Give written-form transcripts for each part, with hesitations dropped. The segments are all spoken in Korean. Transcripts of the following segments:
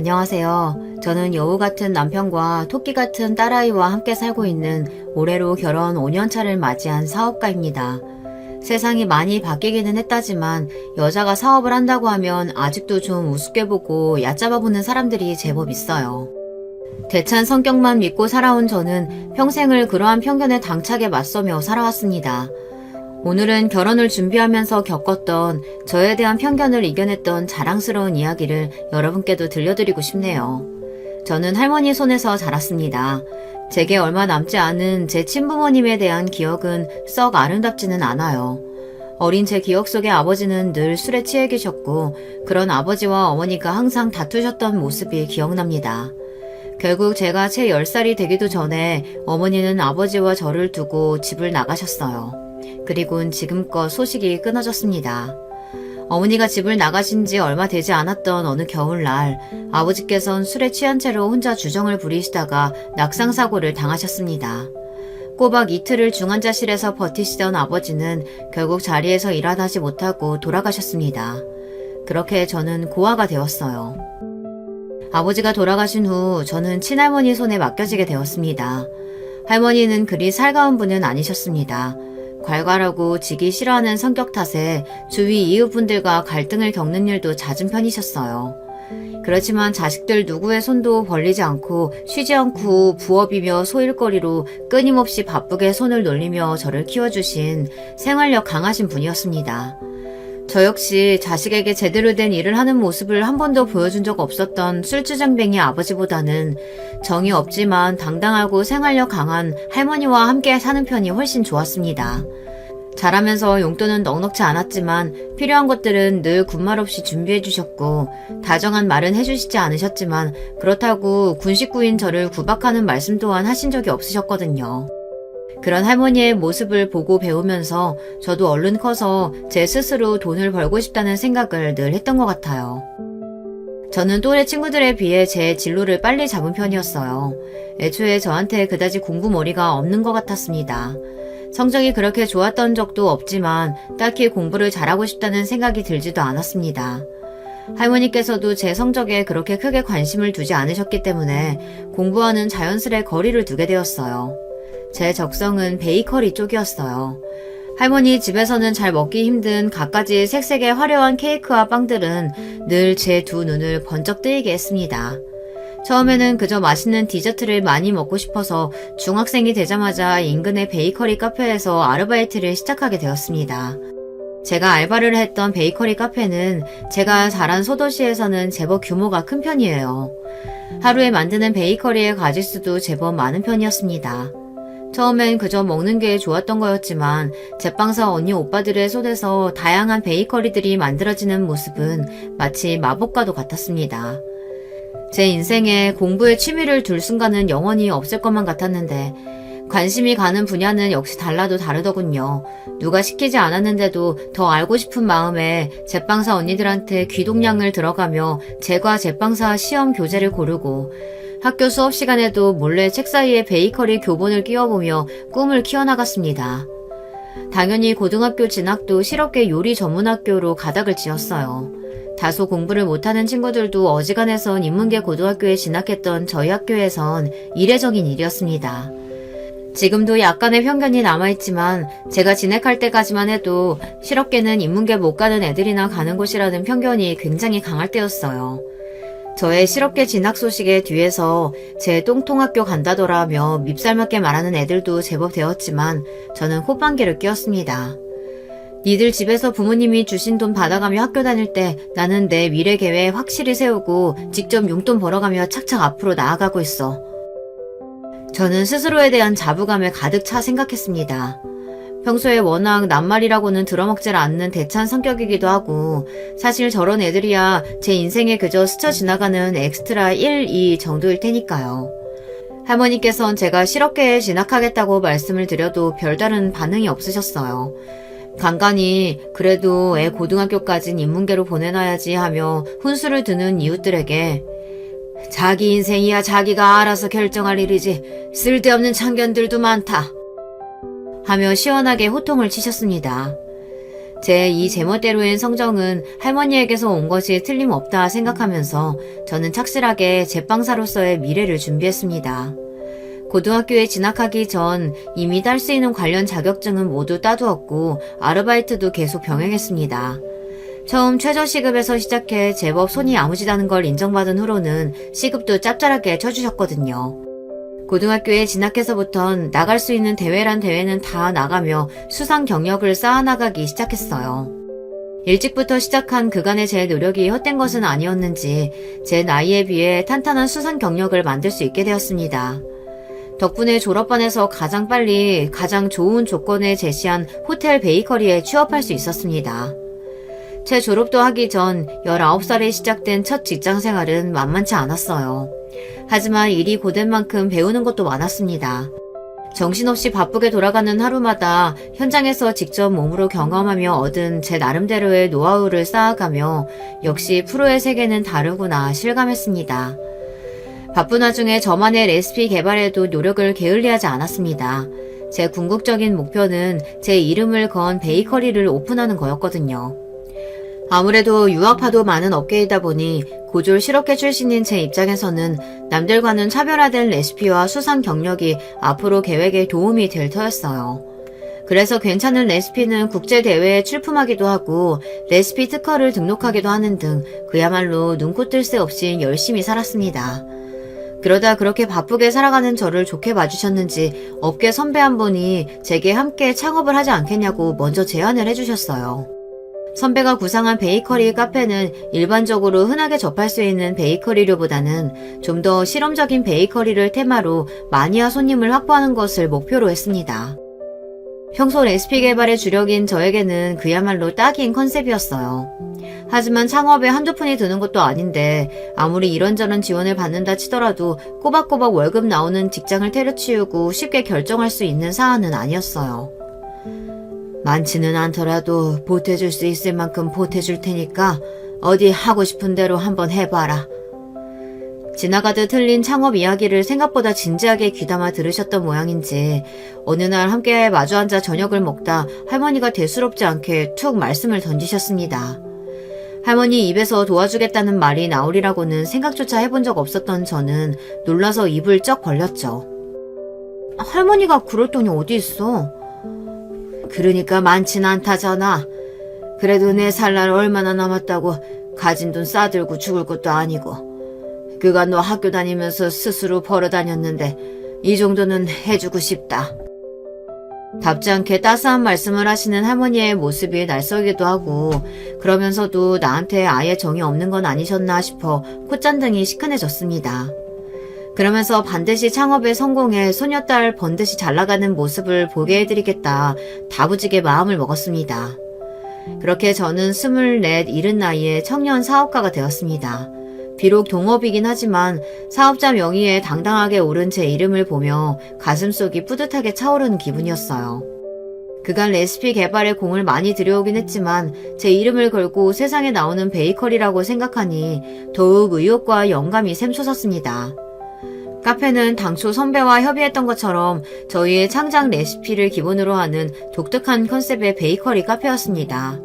안녕하세요. 저는 여우 같은 남편과 토끼 같은 딸아이와 함께 살고 있는 올해로 결혼 5년 차를 맞이한 사업가입니다. 세상이 많이 바뀌기는 했다지만 여자가 사업을 한다고 하면 아직도 좀 우습게 보고 얕잡아 보는 사람들이 제법 있어요. 대찬 성격만 믿고 살아온 저는 평생을 그러한 편견에 당차게 맞서며 살아왔습니다. 오늘은 결혼을 준비하면서 겪었던 저에 대한 편견을 이겨냈던 자랑스러운 이야기를 여러분께도 들려드리고 싶네요. 저는 할머니 손에서 자랐습니다. 제게 얼마 남지 않은 제 친부모님에 대한 기억은 썩 아름답지는 않아요. 어린 제 기억 속의 아버지는 늘 술에 취해 계셨고 그런 아버지와 어머니가 항상 다투셨던 모습이 기억납니다. 결국 제가 채 10살이 되기도 전에 어머니는 아버지와 저를 두고 집을 나가셨어요. 그리고는 지금껏 소식이 끊어졌습니다. 어머니가 집을 나가신 지 얼마 되지 않았던 어느 겨울날 아버지께선 술에 취한 채로 혼자 주정을 부리시다가 낙상사고를 당하셨습니다. 꼬박 이틀을 중환자실에서 버티시던 아버지는 결국 자리에서 일어나지 못하고 돌아가셨습니다. 그렇게 저는 고아가 되었어요. 아버지가 돌아가신 후 저는 친할머니 손에 맡겨지게 되었습니다. 할머니는 그리 살가운 분은 아니셨습니다. 괄괄하고 지기 싫어하는 성격 탓에 주위 이웃분들과 갈등을 겪는 일도 잦은 편이셨어요. 그렇지만 자식들 누구의 손도 벌리지 않고 쉬지 않고 부업이며 소일거리로 끊임없이 바쁘게 손을 놀리며 저를 키워주신 생활력 강하신 분이었습니다. 저 역시 자식에게 제대로 된 일을 하는 모습을 한 번도 보여준 적 없었던 술주정뱅이 아버지보다는 정이 없지만 당당하고 생활력 강한 할머니와 함께 사는 편이 훨씬 좋았습니다. 자라면서 용돈은 넉넉지 않았지만 필요한 것들은 늘 군말 없이 준비해 주셨고 다정한 말은 해주시지 않으셨지만 그렇다고 군 식구인 저를 구박하는 말씀 또한 하신 적이 없으셨거든요. 그런 할머니의 모습을 보고 배우면서 저도 얼른 커서 제 스스로 돈을 벌고 싶다는 생각을 늘 했던 것 같아요. 저는 또래 친구들에 비해 제 진로를 빨리 잡은 편이었어요. 애초에 저한테 그다지 공부머리가 없는 것 같았습니다. 성적이 그렇게 좋았던 적도 없지만 딱히 공부를 잘하고 싶다는 생각이 들지도 않았습니다. 할머니께서도 제 성적에 그렇게 크게 관심을 두지 않으셨기 때문에 공부와는 자연스레 거리를 두게 되었어요. 제 적성은 베이커리 쪽이었어요. 할머니 집에서는 잘 먹기 힘든 갖가지 색색의 화려한 케이크와 빵들은 늘 제 두 눈을 번쩍 뜨이게 했습니다. 처음에는 그저 맛있는 디저트를 많이 먹고 싶어서 중학생이 되자마자 인근의 베이커리 카페에서 아르바이트를 시작하게 되었습니다. 제가 알바를 했던 베이커리 카페는 제가 자란 소도시에서는 제법 규모가 큰 편이에요. 하루에 만드는 베이커리의 가짓수도 제법 많은 편이었습니다. 처음엔 그저 먹는 게 좋았던 거였지만 제빵사 언니 오빠들의 손에서 다양한 베이커리들이 만들어지는 모습은 마치 마법과도 같았습니다. 제 인생에 공부에 취미를 둘 순간은 영원히 없을 것만 같았는데 관심이 가는 분야는 역시 달라도 다르더군요. 누가 시키지 않았는데도 더 알고 싶은 마음에 제빵사 언니들한테 귀동냥을 들어가며 제과 제빵사 시험 교재를 고르고 학교 수업 시간에도 몰래 책 사이에 베이커리 교본을 끼워보며 꿈을 키워나갔습니다. 당연히 고등학교 진학도 실업계 요리 전문학교로 가닥을 지었어요. 다소 공부를 못하는 친구들도 어지간해선 인문계 고등학교에 진학했던 저희 학교에선 이례적인 일이었습니다. 지금도 약간의 편견이 남아있지만 제가 진학할 때까지만 해도 실업계는 인문계 못 가는 애들이나 가는 곳이라는 편견이 굉장히 강할 때였어요. 저의 실업계 진학 소식에 뒤에서 제 똥통학교 간다더라며 밉살맞게 말하는 애들도 제법 되었지만 저는 호빵기를 끼웠습니다. 니들 집에서 부모님이 주신 돈 받아가며 학교 다닐 때 나는 내 미래 계획 확실히 세우고 직접 용돈 벌어가며 착착 앞으로 나아가고 있어. 저는 스스로에 대한 자부감에 가득 차 생각했습니다. 평소에 워낙 낱말이라고는 들어먹질 않는 대찬 성격이기도 하고 사실 저런 애들이야 제 인생에 그저 스쳐 지나가는 엑스트라 1, 2 정도일 테니까요. 할머니께선 제가 실업계에 진학하겠다고 말씀을 드려도 별다른 반응이 없으셨어요. 간간히 그래도 애 고등학교까진 인문계로 보내놔야지 하며 훈수를 두는 이웃들에게 자기 인생이야 자기가 알아서 결정할 일이지 쓸데없는 참견들도 많다 하며 시원하게 호통을 치셨습니다. 제 이 제멋대로인 성정은 할머니에게서 온 것이 틀림없다 생각하면서 저는 착실하게 제빵사로서의 미래를 준비했습니다. 고등학교에 진학하기 전 이미 딸 수 있는 관련 자격증은 모두 따두었고 아르바이트도 계속 병행했습니다. 처음 최저시급에서 시작해 제법 손이 야무지다는 걸 인정받은 후로는 시급도 짭짤하게 쳐주셨거든요. 고등학교에 진학해서부턴 나갈 수 있는 대회란 대회는 다 나가며 수상 경력을 쌓아나가기 시작했어요. 일찍부터 시작한 그간의 제 노력이 헛된 것은 아니었는지 제 나이에 비해 탄탄한 수상 경력을 만들 수 있게 되었습니다. 덕분에 졸업반에서 가장 빨리 가장 좋은 조건을 제시한 호텔 베이커리에 취업할 수 있었습니다. 제 졸업도 하기 전 19살에 시작된 첫 직장 생활은 만만치 않았어요. 하지만 일이 고된 만큼 배우는 것도 많았습니다. 정신없이 바쁘게 돌아가는 하루마다 현장에서 직접 몸으로 경험하며 얻은 제 나름대로의 노하우를 쌓아가며 역시 프로의 세계는 다르구나 실감했습니다. 바쁜 와중에 저만의 레시피 개발에도 노력을 게을리하지 않았습니다. 제 궁극적인 목표는 제 이름을 건 베이커리를 오픈하는 거였거든요. 아무래도 유학파도 많은 업계이다 보니 고졸 실업계 출신인 제 입장에서는 남들과는 차별화된 레시피와 수상 경력이 앞으로 계획에 도움이 될 터였어요. 그래서 괜찮은 레시피는 국제대회에 출품하기도 하고 레시피 특허를 등록하기도 하는 등 그야말로 눈코 뜰 새 없이 열심히 살았습니다. 그러다 그렇게 바쁘게 살아가는 저를 좋게 봐주셨는지 업계 선배 한 분이 제게 함께 창업을 하지 않겠냐고 먼저 제안을 해주셨어요. 선배가 구상한 베이커리 카페는 일반적으로 흔하게 접할 수 있는 베이커리류보다는 좀 더 실험적인 베이커리를 테마로 마니아 손님을 확보하는 것을 목표로 했습니다. 평소 레시피 개발의 주력인 저에게는 그야말로 딱인 컨셉이었어요. 하지만 창업에 한두 푼이 드는 것도 아닌데 아무리 이런저런 지원을 받는다 치더라도 꼬박꼬박 월급 나오는 직장을 때려치우고 쉽게 결정할 수 있는 사안은 아니었어요. 많지는 않더라도 보태줄 수 있을 만큼 보태줄 테니까 어디 하고 싶은 대로 한번 해봐라. 지나가듯 흘린 창업 이야기를 생각보다 진지하게 귀담아 들으셨던 모양인지 어느 날 함께 마주 앉아 저녁을 먹다 할머니가 대수롭지 않게 툭 말씀을 던지셨습니다. 할머니 입에서 도와주겠다는 말이 나오리라고는 생각조차 해본 적 없었던 저는 놀라서 입을 쩍 벌렸죠. 할머니가 그럴 돈이 어디 있어? 그러니까 많진 않다잖아. 그래도 내 살 날 얼마나 남았다고 가진 돈 싸들고 죽을 것도 아니고. 그간 너 학교 다니면서 스스로 벌어다녔는데 이 정도는 해주고 싶다. 답지 않게 따스한 말씀을 하시는 할머니의 모습이 낯설기도 하고 그러면서도 나한테 아예 정이 없는 건 아니셨나 싶어 콧잔등이 시큰해졌습니다. 그러면서 반드시 창업에 성공해 소녀딸 번듯이 잘나가는 모습을 보게 해드리겠다 다부지게 마음을 먹었습니다. 그렇게 저는 24, 70 나이에 청년 사업가가 되었습니다. 비록 동업이긴 하지만 사업자 명의에 당당하게 오른 제 이름을 보며 가슴속이 뿌듯하게 차오르는 기분이었어요. 그간 레시피 개발에 공을 많이 들여오긴 했지만 제 이름을 걸고 세상에 나오는 베이커리라고 생각하니 더욱 의욕과 영감이 샘솟았습니다. 카페는 당초 선배와 협의했던 것처럼 저희의 창작 레시피를 기본으로 하는 독특한 컨셉의 베이커리 카페였습니다.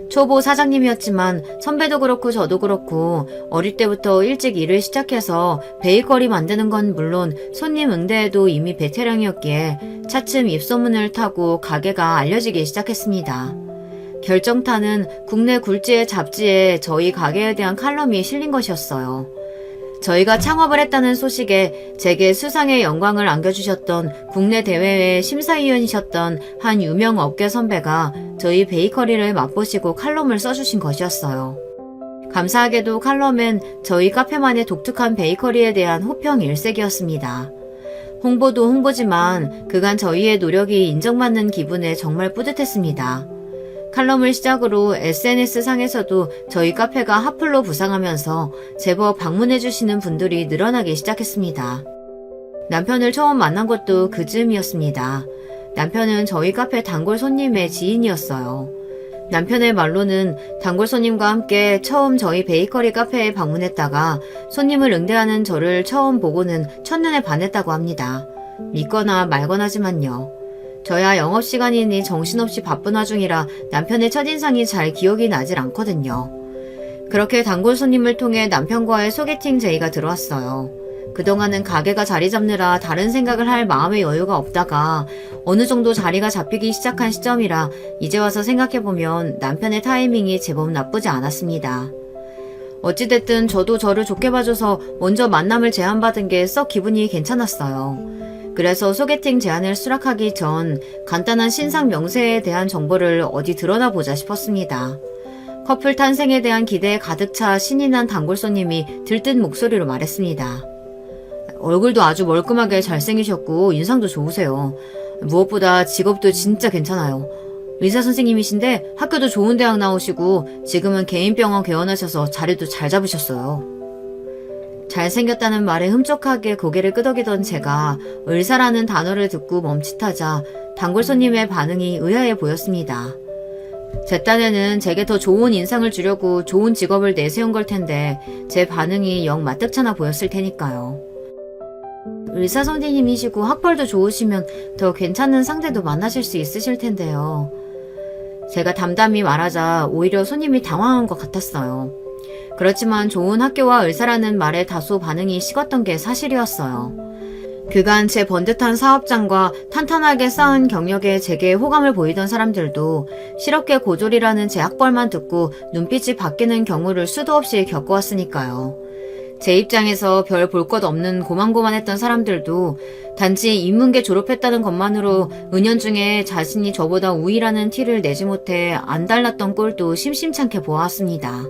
초보 사장님이었지만 선배도 그렇고 저도 그렇고 어릴 때부터 일찍 일을 시작해서 베이커리 만드는 건 물론 손님 응대에도 이미 베테랑이었기에 차츰 입소문을 타고 가게가 알려지기 시작했습니다. 결정타는 국내 굴지의 잡지에 저희 가게에 대한 칼럼이 실린 것이었어요. 저희가 창업을 했다는 소식에 제게 수상의 영광을 안겨주셨던 국내 대회의 심사위원이셨던 한 유명 업계 선배가 저희 베이커리를 맛보시고 칼럼을 써주신 것이었어요. 감사하게도 칼럼엔 저희 카페만의 독특한 베이커리에 대한 호평 일색이었습니다. 홍보도 홍보지만 그간 저희의 노력이 인정받는 기분에 정말 뿌듯했습니다. 칼럼을 시작으로 SNS상에서도 저희 카페가 핫플로 부상하면서 제법 방문해주시는 분들이 늘어나기 시작했습니다. 남편을 처음 만난 것도 그 즈음이었습니다. 남편은 저희 카페 단골 손님의 지인이었어요. 남편의 말로는 단골 손님과 함께 처음 저희 베이커리 카페에 방문했다가 손님을 응대하는 저를 처음 보고는 첫눈에 반했다고 합니다. 믿거나 말거나지만요. 저야 영업시간이니 정신없이 바쁜 와중이라 남편의 첫인상이 잘 기억이 나질 않거든요. 그렇게 단골 손님을 통해 남편과의 소개팅 제의가 들어왔어요. 그동안은 가게가 자리 잡느라 다른 생각을 할 마음의 여유가 없다가 어느 정도 자리가 잡히기 시작한 시점이라 이제 와서 생각해보면 남편의 타이밍이 제법 나쁘지 않았습니다. 어찌됐든 저도 저를 좋게 봐줘서 먼저 만남을 제안받은 게 썩 기분이 괜찮았어요. 그래서 소개팅 제안을 수락하기 전 간단한 신상 명세에 대한 정보를 어디 드러나 보자 싶었습니다. 커플 탄생에 대한 기대에 가득 차 신이 난 단골 손님이 들뜬 목소리로 말했습니다. 얼굴도 아주 멀끔하게 잘생기셨고 인상도 좋으세요. 무엇보다 직업도 진짜 괜찮아요. 의사 선생님이신데 학교도 좋은 대학 나오시고 지금은 개인병원 개원하셔서 자리도 잘 잡으셨어요. 잘생겼다는 말에 흠쩍하게 고개를 끄덕이던 제가 의사라는 단어를 듣고 멈칫하자 단골 손님의 반응이 의아해 보였습니다. 제 딴에는 제게 더 좋은 인상을 주려고 좋은 직업을 내세운 걸 텐데 제 반응이 영 마뜩찮아 보였을 테니까요. 의사 선생님이시고 학벌도 좋으시면 더 괜찮은 상대도 만나실 수 있으실 텐데요. 제가 담담히 말하자 오히려 손님이 당황한 것 같았어요. 그렇지만 좋은 학교와 의사라는 말에 다소 반응이 식었던 게 사실이었어요. 그간 제 번듯한 사업장과 탄탄하게 쌓은 경력에 제게 호감을 보이던 사람들도 실업계 고졸이라는 제 학벌만 듣고 눈빛이 바뀌는 경우를 수도 없이 겪어왔으니까요. 제 입장에서 별 볼 것 없는 고만고만했던 사람들도 단지 인문계 졸업했다는 것만으로 은연중에 자신이 저보다 우위라는 티를 내지 못해 안 달랐던 꼴도 심심찮게 보았습니다.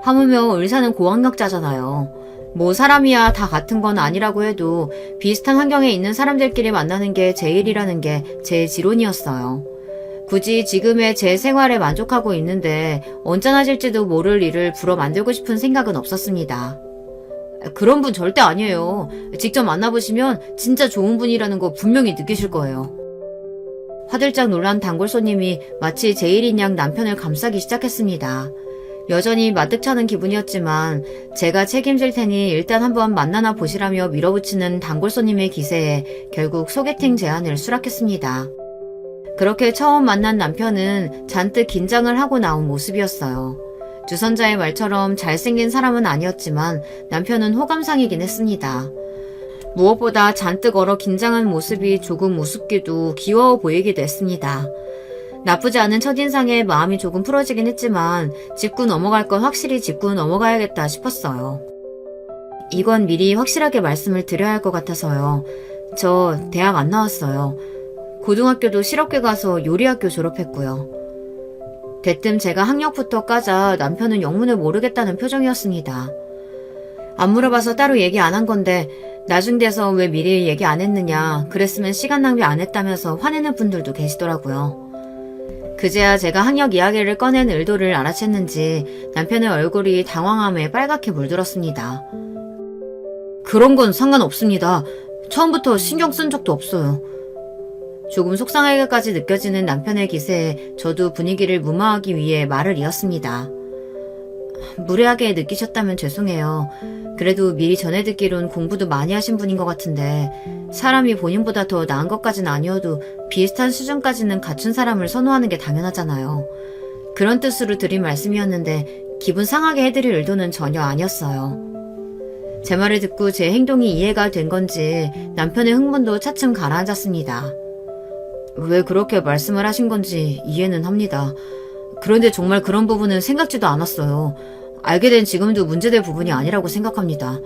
하물며 의사는 고학력자잖아요. 뭐 사람이야 다 같은 건 아니라고 해도 비슷한 환경에 있는 사람들끼리 만나는 게 제일이라는 게 제 지론이었어요. 굳이 지금의 제 생활에 만족하고 있는데 언짢아질지도 모를 일을 불어 만들고 싶은 생각은 없었습니다. 그런 분 절대 아니에요. 직접 만나보시면 진짜 좋은 분이라는 거 분명히 느끼실 거예요. 화들짝 놀란 단골 손님이 마치 제 일인 양 남편을 감싸기 시작했습니다. 여전히 마뜩찮은 기분이었지만 제가 책임질 테니 일단 한번 만나나 보시라며 밀어붙이는 단골 손님의 기세에 결국 소개팅 제안을 수락했습니다. 그렇게 처음 만난 남편은 잔뜩 긴장을 하고 나온 모습이었어요. 주선자의 말처럼 잘생긴 사람은 아니었지만 남편은 호감상이긴 했습니다. 무엇보다 잔뜩 얼어 긴장한 모습이 조금 우습기도 귀여워 보이기도 했습니다. 나쁘지 않은 첫인상에 마음이 조금 풀어지긴 했지만 짚고 넘어갈 건 확실히 짚고 넘어가야겠다 싶었어요. 이건 미리 확실하게 말씀을 드려야 할 것 같아서요. 저 대학 안 나왔어요. 고등학교도 실업계 가서 요리학교 졸업했고요. 대뜸 제가 학력부터 까자 남편은 영문을 모르겠다는 표정이었습니다. 안 물어봐서 따로 얘기 안 한 건데 나중 돼서 왜 미리 얘기 안 했느냐, 그랬으면 시간 낭비 안 했다면서 화내는 분들도 계시더라고요. 그제야 제가 학력 이야기를 꺼낸 의도를 알아챘는지 남편의 얼굴이 당황함에 빨갛게 물들었습니다. 그런 건 상관없습니다. 처음부터 신경 쓴 적도 없어요. 조금 속상하게까지 느껴지는 남편의 기세에 저도 분위기를 무마하기 위해 말을 이었습니다. 무례하게 느끼셨다면 죄송해요. 그래도 미리 전해 듣기론 공부도 많이 하신 분인 것 같은데 사람이 본인보다 더 나은 것까진 아니어도 비슷한 수준까지는 갖춘 사람을 선호하는 게 당연하잖아요. 그런 뜻으로 드린 말씀이었는데 기분 상하게 해드릴 의도는 전혀 아니었어요. 제 말을 듣고 제 행동이 이해가 된 건지 남편의 흥분도 차츰 가라앉았습니다. 왜 그렇게 말씀을 하신 건지 이해는 합니다. 그런데 정말 그런 부분은 생각지도 않았어요. 알게 된 지금도 문제될 부분이 아니라고 생각합니다.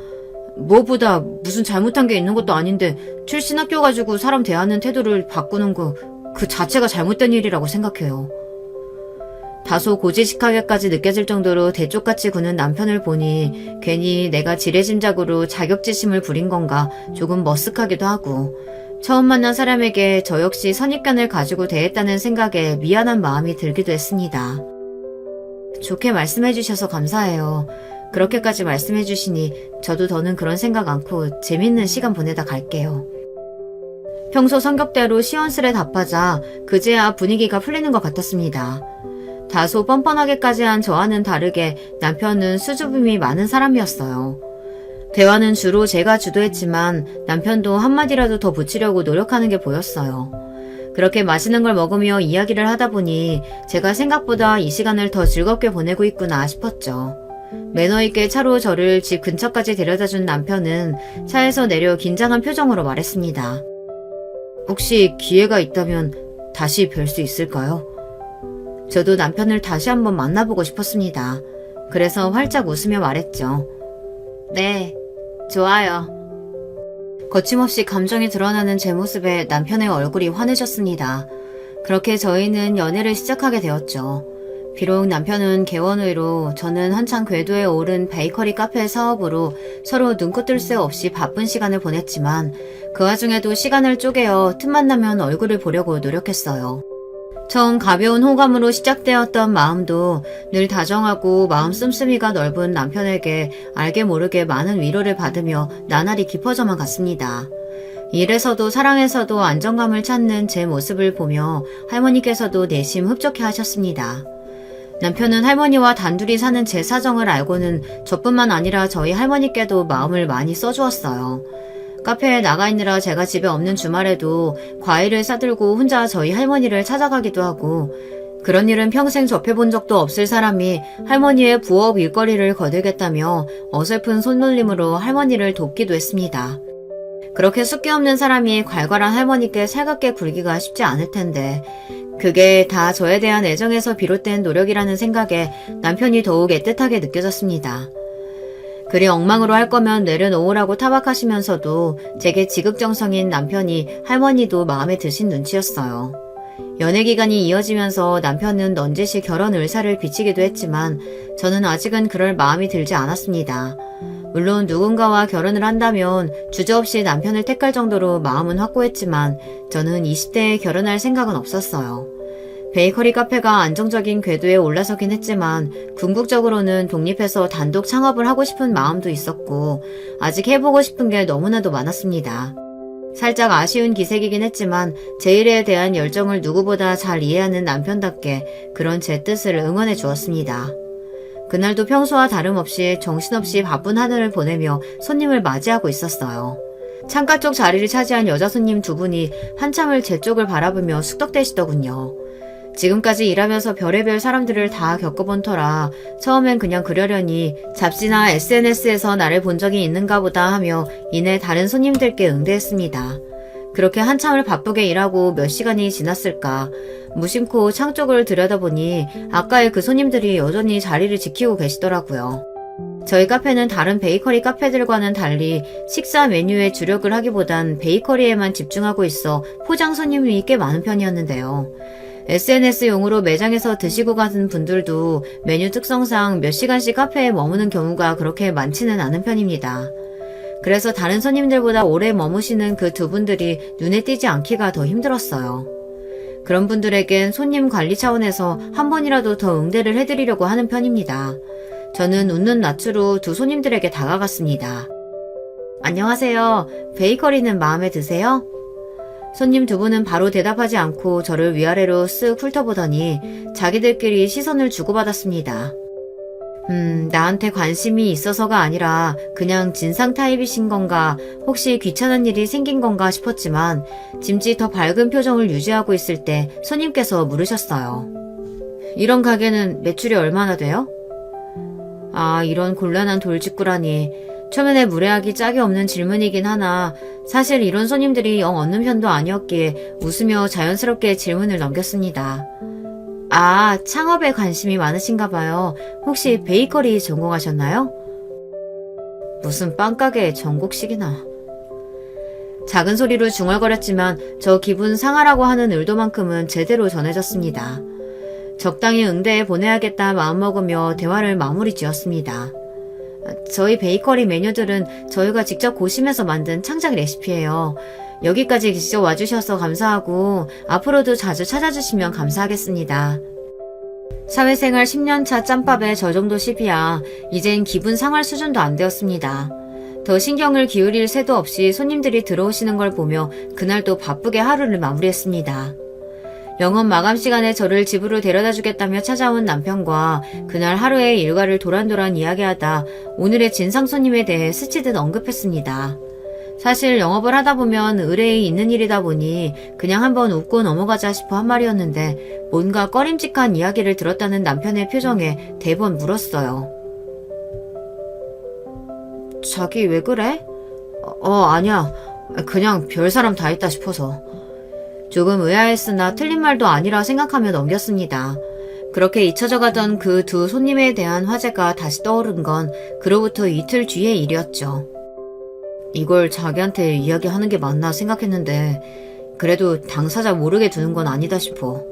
무엇보다 무슨 잘못한 게 있는 것도 아닌데 출신 학교 가지고 사람 대하는 태도를 바꾸는 거 그 자체가 잘못된 일이라고 생각해요. 다소 고지식하게까지 느껴질 정도로 대쪽같이 구는 남편을 보니 괜히 내가 지레짐작으로 자격지심을 부린 건가 조금 머쓱하기도 하고 처음 만난 사람에게 저 역시 선입견을 가지고 대했다는 생각에 미안한 마음이 들기도 했습니다. 좋게 말씀해주셔서 감사해요. 그렇게까지 말씀해주시니 저도 더는 그런 생각 않고 재밌는 시간 보내다 갈게요. 평소 성격대로 시원스레 답하자 그제야 분위기가 풀리는 것 같았습니다. 다소 뻔뻔하게까지 한 저와는 다르게 남편은 수줍음이 많은 사람이었어요. 대화는 주로 제가 주도했지만 남편도 한마디라도 더 붙이려고 노력하는 게 보였어요. 그렇게 맛있는 걸 먹으며 이야기를 하다 보니 제가 생각보다 이 시간을 더 즐겁게 보내고 있구나 싶었죠. 매너 있게 차로 저를 집 근처까지 데려다준 남편은 차에서 내려 긴장한 표정으로 말했습니다. 혹시 기회가 있다면 다시 뵐 수 있을까요? 저도 남편을 다시 한번 만나보고 싶었습니다. 그래서 활짝 웃으며 말했죠. 네, 좋아요. 거침없이 감정이 드러나는 제 모습에 남편의 얼굴이 환해졌습니다. 그렇게 저희는 연애를 시작하게 되었죠. 비록 남편은 개원의로 저는 한창 궤도에 오른 베이커리 카페 사업으로 서로 눈코 뜰 새 없이 바쁜 시간을 보냈지만 그 와중에도 시간을 쪼개어 틈만 나면 얼굴을 보려고 노력했어요. 처음 가벼운 호감으로 시작되었던 마음도 늘 다정하고 마음 씀씀이가 넓은 남편에게 알게 모르게 많은 위로를 받으며 나날이 깊어져만 갔습니다. 일에서도 사랑에서도 안정감을 찾는 제 모습을 보며 할머니께서도 내심 흡족해 하셨습니다. 남편은 할머니와 단둘이 사는 제 사정을 알고는 저뿐만 아니라 저희 할머니께도 마음을 많이 써주었어요. 카페에 나가 있느라 제가 집에 없는 주말에도 과일을 싸들고 혼자 저희 할머니를 찾아가기도 하고, 그런 일은 평생 접해본 적도 없을 사람이 할머니의 부업 일거리를 거들겠다며 어설픈 손놀림으로 할머니를 돕기도 했습니다. 그렇게 숫기 없는 사람이 괄괄한 할머니께 살갑게 굴기가 쉽지 않을 텐데 그게 다 저에 대한 애정에서 비롯된 노력이라는 생각에 남편이 더욱 애틋하게 느껴졌습니다. 그리 엉망으로 할 거면 내려놓으라고 타박하시면서도 제게 지극정성인 남편이 할머니도 마음에 드신 눈치였어요. 연애 기간이 이어지면서 남편은 넌지시 결혼 의사를 비치기도 했지만 저는 아직은 그럴 마음이 들지 않았습니다. 물론 누군가와 결혼을 한다면 주저없이 남편을 택할 정도로 마음은 확고했지만 저는 20대에 결혼할 생각은 없었어요. 베이커리 카페가 안정적인 궤도에 올라서긴 했지만 궁극적으로는 독립해서 단독 창업을 하고 싶은 마음도 있었고 아직 해보고 싶은 게 너무나도 많았습니다. 살짝 아쉬운 기색이긴 했지만 제 일에 대한 열정을 누구보다 잘 이해하는 남편답게 그런 제 뜻을 응원해 주었습니다. 그날도 평소와 다름없이 정신없이 바쁜 하늘을 보내며 손님을 맞이하고 있었어요. 창가 쪽 자리를 차지한 여자 손님 두 분이 한참을 제 쪽을 바라보며 숙덕대시더군요. 지금까지 일하면서 별의별 사람들을 다 겪어본 터라 처음엔 그냥 그러려니 잡지나 SNS에서 나를 본 적이 있는가 보다 하며 이내 다른 손님들께 응대했습니다. 그렇게 한참을 바쁘게 일하고 몇 시간이 지났을까 무심코 창 쪽을 들여다보니 아까의 그 손님들이 여전히 자리를 지키고 계시더라고요. 저희 카페는 다른 베이커리 카페들과는 달리 식사 메뉴에 주력을 하기보단 베이커리에만 집중하고 있어 포장 손님이 꽤 많은 편이었는데요. SNS용으로 매장에서 드시고 가는 분들도 메뉴 특성상 몇 시간씩 카페에 머무는 경우가 그렇게 많지는 않은 편입니다. 그래서 다른 손님들보다 오래 머무시는 그 두 분들이 눈에 띄지 않기가 더 힘들었어요. 그런 분들에겐 손님 관리 차원에서 한 번이라도 더 응대를 해드리려고 하는 편입니다. 저는 웃는 낯으로 두 손님들에게 다가갔습니다. 안녕하세요. 베이커리는 마음에 드세요? 손님 두 분은 바로 대답하지 않고 저를 위아래로 쓱 훑어보더니 자기들끼리 시선을 주고받았습니다. 나한테 관심이 있어서가 아니라 그냥 진상 타입이신 건가, 혹시 귀찮은 일이 생긴 건가 싶었지만 짐짓 더 밝은 표정을 유지하고 있을 때 손님께서 물으셨어요. 이런 가게는 매출이 얼마나 돼요? 아, 이런 곤란한 돌직구라니. 초면에 무례하기 짝이 없는 질문이긴 하나 사실 이런 손님들이 영 없는 편도 아니었기에 웃으며 자연스럽게 질문을 넘겼습니다. 아, 창업에 관심이 많으신가 봐요. 혹시 베이커리 전공하셨나요? 무슨 빵가게 전국식이나. 작은 소리로 중얼거렸지만 저 기분 상하라고 하는 의도만큼은 제대로 전해졌습니다. 적당히 응대해 보내야겠다 마음먹으며 대화를 마무리 지었습니다. 저희 베이커리 메뉴들은 저희가 직접 고심해서 만든 창작 레시피예요. 여기까지 직접 와주셔서 감사하고 앞으로도 자주 찾아주시면 감사하겠습니다. 사회생활 10년차 짬밥에 저 정도 시비야 이젠 기분 상할 수준도 안 되었습니다. 더 신경을 기울일 새도 없이 손님들이 들어오시는 걸 보며 그날도 바쁘게 하루를 마무리했습니다. 영업 마감 시간에 저를 집으로 데려다 주겠다며 찾아온 남편과 그날 하루의 일과를 도란도란 이야기하다 오늘의 진상 손님에 대해 스치듯 언급했습니다. 사실 영업을 하다 보면 의뢰에 있는 일이다 보니 그냥 한번 웃고 넘어가자 싶어 한 말이었는데 뭔가 꺼림칙한 이야기를 들었다는 남편의 표정에 대번 물었어요. 자기 왜 그래? 아니야. 그냥 별 사람 다 있다 싶어서. 조금 의아했으나 틀린 말도 아니라 생각하며 넘겼습니다. 그렇게 잊혀져 가던 그 두 손님에 대한 화제가 다시 떠오른 건 그로부터 이틀 뒤의 일이었죠. 이걸 자기한테 이야기하는 게 맞나 생각했는데 그래도 당사자 모르게 두는 건 아니다 싶어.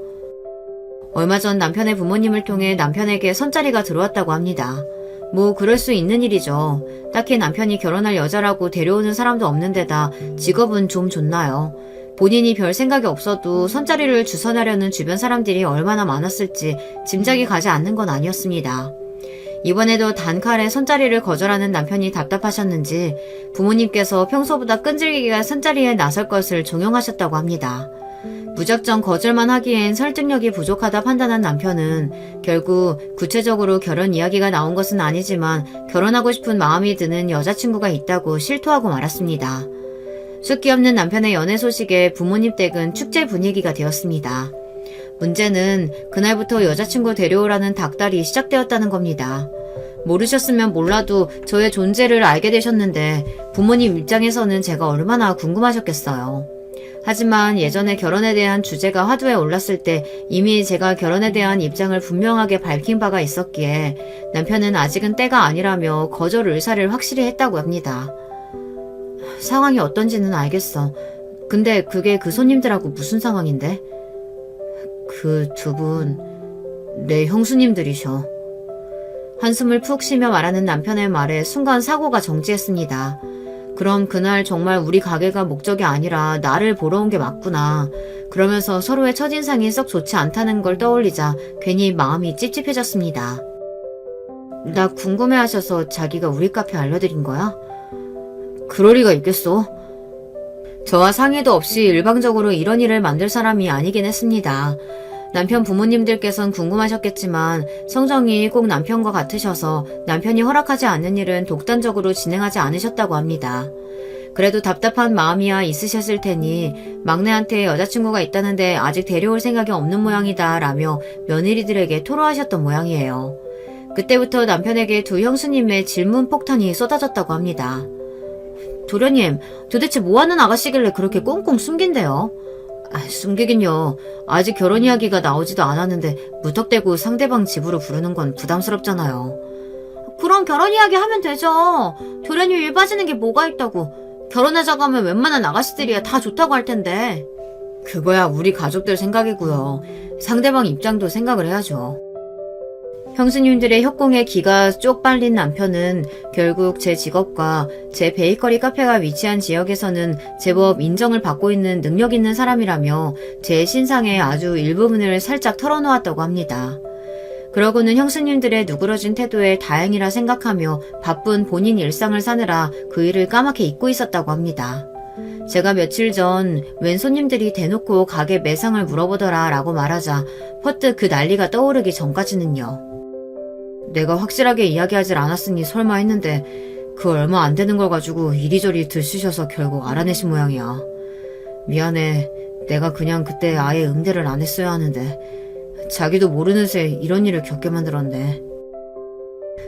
얼마 전 남편의 부모님을 통해 남편에게 선자리가 들어왔다고 합니다. 뭐 그럴 수 있는 일이죠. 딱히 남편이 결혼할 여자라고 데려오는 사람도 없는 데다 직업은 좀 좋나요. 본인이 별 생각이 없어도 선자리를 주선하려는 주변 사람들이 얼마나 많았을지 짐작이 가지 않는 건 아니었습니다. 이번에도 단칼에 선자리를 거절하는 남편이 답답하셨는지 부모님께서 평소보다 끈질기게 선자리에 나설 것을 종용하셨다고 합니다. 무작정 거절만 하기엔 설득력이 부족하다 판단한 남편은 결국 구체적으로 결혼 이야기가 나온 것은 아니지만 결혼하고 싶은 마음이 드는 여자친구가 있다고 실토하고 말았습니다. 숫기 없는 남편의 연애 소식에 부모님 댁은 축제 분위기가 되었습니다. 문제는 그날부터 여자친구 데려오라는 닥달이 시작되었다는 겁니다. 모르셨으면 몰라도 저의 존재를 알게 되셨는데 부모님 입장에서는 제가 얼마나 궁금하셨겠어요. 하지만 예전에 결혼에 대한 주제가 화두에 올랐을 때 이미 제가 결혼에 대한 입장을 분명하게 밝힌 바가 있었기에 남편은 아직은 때가 아니라며 거절 의사를 확실히 했다고 합니다. 상황이 어떤지는 알겠어. 근데 그게 그 손님들하고 무슨 상황인데? 그 두 분, 내 형수님들이셔. 한숨을 푹 쉬며 말하는 남편의 말에 순간 사고가 정지했습니다. 그럼 그날 정말 우리 가게가 목적이 아니라 나를 보러 온 게 맞구나. 그러면서 서로의 첫인상이 썩 좋지 않다는 걸 떠올리자 괜히 마음이 찝찝해졌습니다. 나 궁금해하셔서 자기가 우리 카페 알려드린 거야? 그럴 리가 있겠어. 저와 상의도 없이 일방적으로 이런 일을 만들 사람이 아니긴 했습니다. 남편 부모님들께선 궁금하셨겠지만 성정이 꼭 남편과 같으셔서 남편이 허락하지 않는 일은 독단적으로 진행하지 않으셨다고 합니다. 그래도 답답한 마음이야 있으셨을 테니 막내한테 여자친구가 있다는데 아직 데려올 생각이 없는 모양이다 라며 며느리들에게 토로하셨던 모양이에요. 그때부터 남편에게 두 형수님의 질문 폭탄이 쏟아졌다고 합니다. 도련님, 도대체 뭐하는 아가씨길래 그렇게 꽁꽁 숨긴대요? 숨기긴요. 아직 결혼 이야기가 나오지도 않았는데 무턱대고 상대방 집으로 부르는 건 부담스럽잖아요. 그럼 결혼 이야기 하면 되죠. 도련님 일 빠지는 게 뭐가 있다고. 결혼하자고 하면 웬만한 아가씨들이야 다 좋다고 할 텐데. 그거야 우리 가족들 생각이고요. 상대방 입장도 생각을 해야죠. 형수님들의 협공에 기가 쪽 빨린 남편은 결국 제 직업과 제 베이커리 카페가 위치한 지역에서는 제법 인정을 받고 있는 능력 있는 사람이라며 제 신상의 아주 일부분을 살짝 털어놓았다고 합니다. 그러고는 형수님들의 누그러진 태도에 다행이라 생각하며 바쁜 본인 일상을 사느라 그 일을 까맣게 잊고 있었다고 합니다. 제가 며칠 전 웬 손님들이 대놓고 가게 매상을 물어보더라 라고 말하자 퍼뜩 그 난리가 떠오르기 전까지는요. 내가 확실하게 이야기하질 않았으니 설마 했는데 그 얼마 안 되는 걸 가지고 이리저리 들쑤셔서 결국 알아내신 모양이야. 미안해. 내가 그냥 그때 아예 응대를 안 했어야 하는데 자기도 모르는 새 이런 일을 겪게 만들었네.